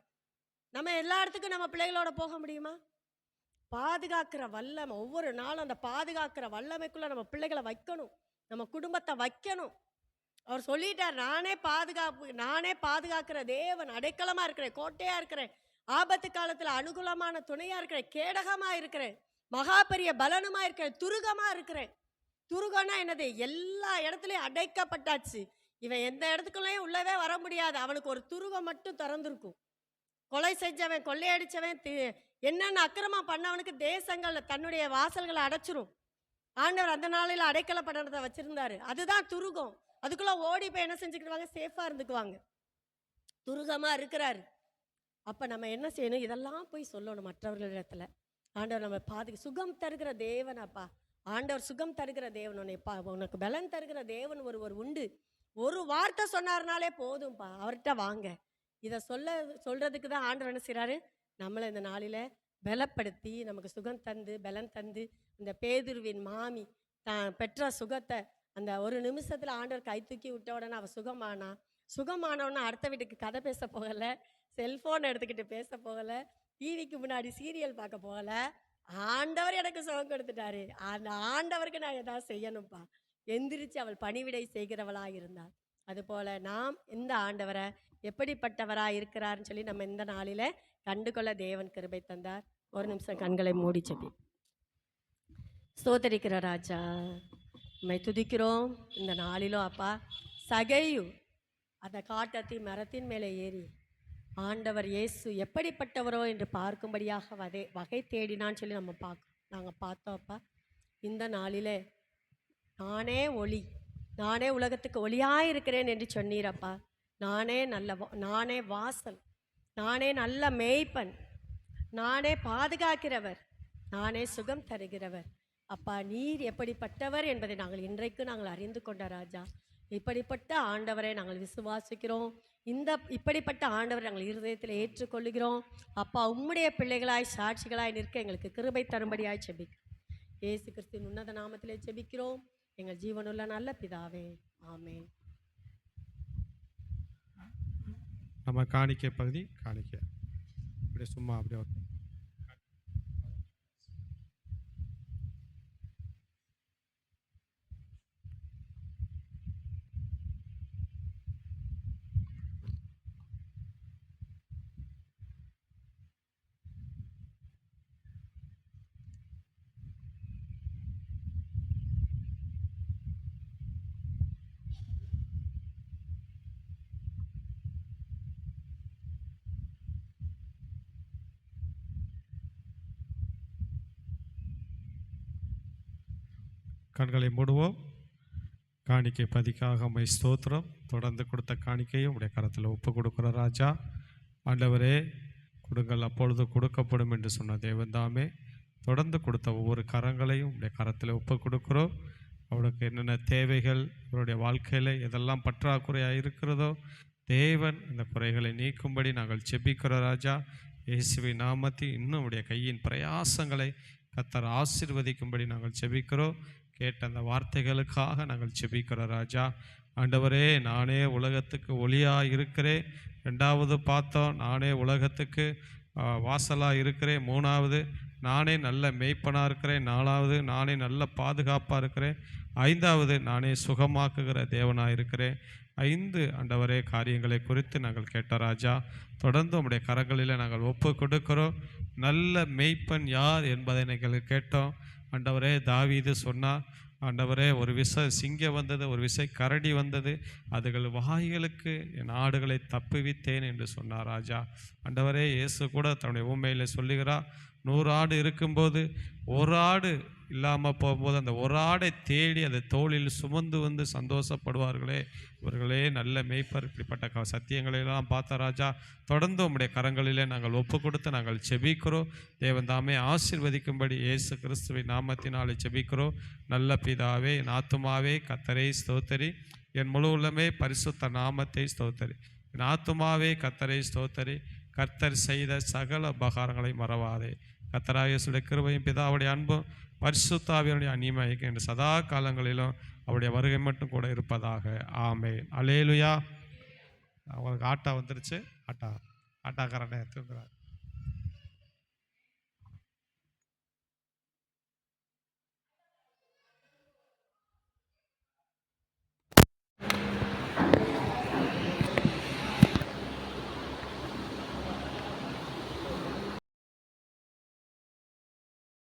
நம்ம எல்லா இடத்துக்கும் நம்ம பிள்ளைகளோட போக முடியுமா? பாதுகாக்கிற வல்லமை, ஒவ்வொரு நாளும் அந்த பாதுகாக்கிற வல்லமைக்குள்ள நம்ம பிள்ளைகளை வைக்கணும், நம்ம குடும்பத்தை வைக்கணும். அவர் சொல்லிட்டார், நானே பாதுகாக்கிற தேவன், அடைக்கலமா இருக்கிறேன், கோட்டையா இருக்கிறேன், ஆபத்து காலத்துல அனுகூலமான துணையா இருக்கிறேன், கேடகமா இருக்கிறேன், மகா பெரிய பலனுமா இருக்கிறேன், துருகமா இருக்கிறேன். துருகம்னா என்னது? எல்லா இடத்துலையும் அடைக்கப்பட்டாச்சு. இவன் எந்த இடத்துக்குள்ளேயும் உள்ளவே வர முடியாது. அவனுக்கு ஒரு துருகம் மட்டும் திறந்திருக்கும். கொலை செஞ்சவன், கொள்ளையடிச்சவன், என்னென்ன அக்கிரமம் பண்ணவனுக்கு தேசங்கள் தன்னுடைய வாசல்களை அடைச்சிரும். ஆண்டவர் அந்த நாளையில் அடைக்கலப்படத்தை வச்சிருந்தாரு. அதுதான் துருகம். அதுக்குள்ள ஓடி போய் என்ன செஞ்சுக்கிடுவாங்க? சேஃபா இருந்துக்குவாங்க. துருகமா இருக்கிறாரு. அப்ப நம்ம என்ன செய்யணும்? இதெல்லாம் போய் சொல்லணும் மற்றவர்களிடத்துல. ஆண்டவர் நம்ம சுகம் தருகிற தேவன். அப்பா ஆண்டவர் சுகம் தருகிற தேவன், உனக்கு பலன் தருகிற தேவன் ஒருவர் உண்டு. ஒரு வார்த்தை சொன்னார்னாலே போதும்பா, அவர்கிட்ட வாங்க. இதை சொல்றதுக்கு தான் ஆண்டவர் என்ன செய்றாரு? நம்மளை இந்த நாளில பலப்படுத்தி நமக்கு சுகம் தந்து பலன் தந்து, இந்த பேதுருவின் மாமி தான் பெற்ற சுகத்தை அந்த ஒரு நிமிஷத்துல ஆண்டவர் கை தூக்கி விட்ட உடனே அவ சுகமானவொடனே அடுத்த வீட்டுக்கு கதை பேச போகலை, செல்போன் எடுத்துக்கிட்டு பேச போகலை, டிவிக்கு முன்னாடி சீரியல் பார்க்க போகலை. ஆண்டவர் எனக்கு சுகம் கொடுத்துட்டாரு. அந்த ஆண்டவருக்கு நான் ஏதாவது செய்யணும்ப்பா. எந்திரிச்சு அவள் பணிவிடை செய்கிறவளாக இருந்தாள். அதுபோல நாம் இந்த ஆண்டவரை எப்படிப்பட்டவராக இருக்கிறார்னு சொல்லி நம்ம இந்த நாளில கண்டுகொள்ள தேவன் கிருபை தந்தார். ஒரு நிமிஷம் கண்களை மூடி செபி. ஸ்தோத்தரிக்கிற ராஜா, நம்மை துதிக்கிறோம் இந்த நாளிலும். அப்பா சகையு அந்த காட்டத்தி மரத்தின் மேலே ஏறி ஆண்டவர் இயேசு எப்படிப்பட்டவரோ என்று பார்க்கும்படியாக வகை தேடினான்னு சொல்லி நாங்கள் பார்த்தோம். அப்பா இந்த நாளிலே நானே ஒளி, நானே உலகத்துக்கு ஒளியாக இருக்கிறேன் என்று சொன்னீரப்பா. நானே வாசல், நானே நல்ல மேய்ப்பன், நானே பாதுகாக்கிறவர், நானே சுகம் தருகிறவர். அப்பா நீர் எப்படிப்பட்டவர் என்பதை நாங்கள் அறிந்து கொண்ட ராஜா. இப்படிப்பட்ட ஆண்டவரை நாங்கள் விசுவாசிக்கிறோம். இப்படிப்பட்ட ஆண்டவரை நாங்கள் இருதயத்தில் ஏற்றுக்கொள்ளுகிறோம். அப்பா உம்முடைய பிள்ளைகளாய் சாட்சிகளாய் நிற்க எங்களுக்கு கிருபை தரும்படியாய் செபிக்கிறோம். இயேசு கிறிஸ்துவின் உன்னத நாமத்திலே செபிக்கிறோம் எங்கள் ஜீவனுள்ள நல்ல பிதாவே, ஆமென். நம்ம காணிக்கை பகுதி அப்படியே சும்மா அப்படியே கண்களை மூடுவோம். காணிக்கை பதிக்காக உம்மை ஸ்தோத்திரம். தொடர்ந்து கொடுத்த காணிக்கையும் உடைய கரத்தில் ஒப்பு கொடுக்குற ராஜா. ஆண்டவரே கொடுங்கள் அப்பொழுது கொடுக்கப்படும் என்று சொன்ன தேவன்தாமே தொடர்ந்து கொடுத்த ஒவ்வொரு கரங்களையும் உடைய கரத்தில் ஒப்பு கொடுக்குறோம். அவளுக்கு என்னென்ன தேவைகள், அவருடைய வாழ்க்கையில் எதெல்லாம் பற்றாக்குறையாக இருக்கிறதோ தேவன் இந்த குறைகளை நீக்கும்படி நாங்கள் செபிக்கிற ராஜா. இயேசுவின் நாமத்தில் இன்னும் உடைய கையின் பிரயாசங்களை கர்த்தர் ஆசீர்வதிக்கும்படி நாங்கள் செபிக்கிறோம். கேட்ட அந்த வார்த்தைகளுக்காக நாங்கள் செபிக்கிறோம் ராஜா. ஆண்டவரே நானே உலகத்துக்கு ஒளியாக இருக்கிறேன். ரெண்டாவது பார்த்தோம், நானே உலகத்துக்கு வாசலாக இருக்கிறேன். மூணாவது நானே நல்ல மேய்ப்பனாக இருக்கிறேன். நாலாவது நானே நல்ல பாதுகாப்பாக இருக்கிறேன். ஐந்தாவது நானே சுகமாக்குகிற தேவனாக இருக்கிறேன். 5 ஆண்டவரே காரியங்களை குறித்து நாங்கள் கேட்ட ராஜா. தொடர்ந்து உம்முடைய கரங்களில் நாங்கள் ஒப்பு கொடுக்கிறோம். நல்ல மேய்ப்பன் யார் என்பதை நாங்கள் கேட்டோம். ஆண்டவரே, தாவீது சொன்னார், ஆண்டவரே, ஒரு சிங்கம் வந்தது, ஒரு விசை கரடி வந்தது, அதுகள் வாய்களுக்கு என் ஆடுகளை தப்புவித்தேன் என்று சொன்னார் ராஜா. ஆண்டவரே, இயேசு கூட தன்னுடைய உண்மையில் சொல்லுகிறார், 100 ஆடு இருக்கும்போது ஒரு ஆடு இல்லாமல் போகும்போது அந்த ஒரு ஆடை தேடி அதை தோளில் சுமந்து வந்து சந்தோஷப்படுவார்களே, இவர்களே நல்ல மேய்ப்பர். இப்படிப்பட்ட சத்தியங்களெல்லாம் பார்த்த ராஜா, தொடர்ந்து உம்முடைய கரங்களிலே நாங்கள் ஒப்பு கொடுத்து நாங்கள் செபிக்கிறோம். தேவன் தாமே ஆசீர்வதிக்கும்படி இயேசு கிறிஸ்துவின் நாமத்தினாலே செபிக்கிறோம். நல்ல பிதாவே, என் ஆத்துமாவே கர்த்தரை ஸ்தோத்தரி, என் முழு உள்ளமே பரிசுத்த நாமத்தை ஸ்தோத்தரி. என் ஆத்துமாவே கர்த்தரை ஸ்தோத்தரி, கர்த்தர் செய்த சகல உபகாரங்களை மறவாதே. கர்த்தராகிய இயேசுவுடைய கிருபையும் பிதாவுடைய அன்பும் பரிசுத்த ஆவியானுடைய அந்நியமாய்க்கு என்று சதா காலங்களிலும் அவருடைய வருகை மட்டும் கூட இருப்பதாக. ஆமென். அல்லேலூயா. அவங்களுக்கு ஆட்டா வந்துருச்சு. ஆட்டாக்காரனை தூங்குறார்.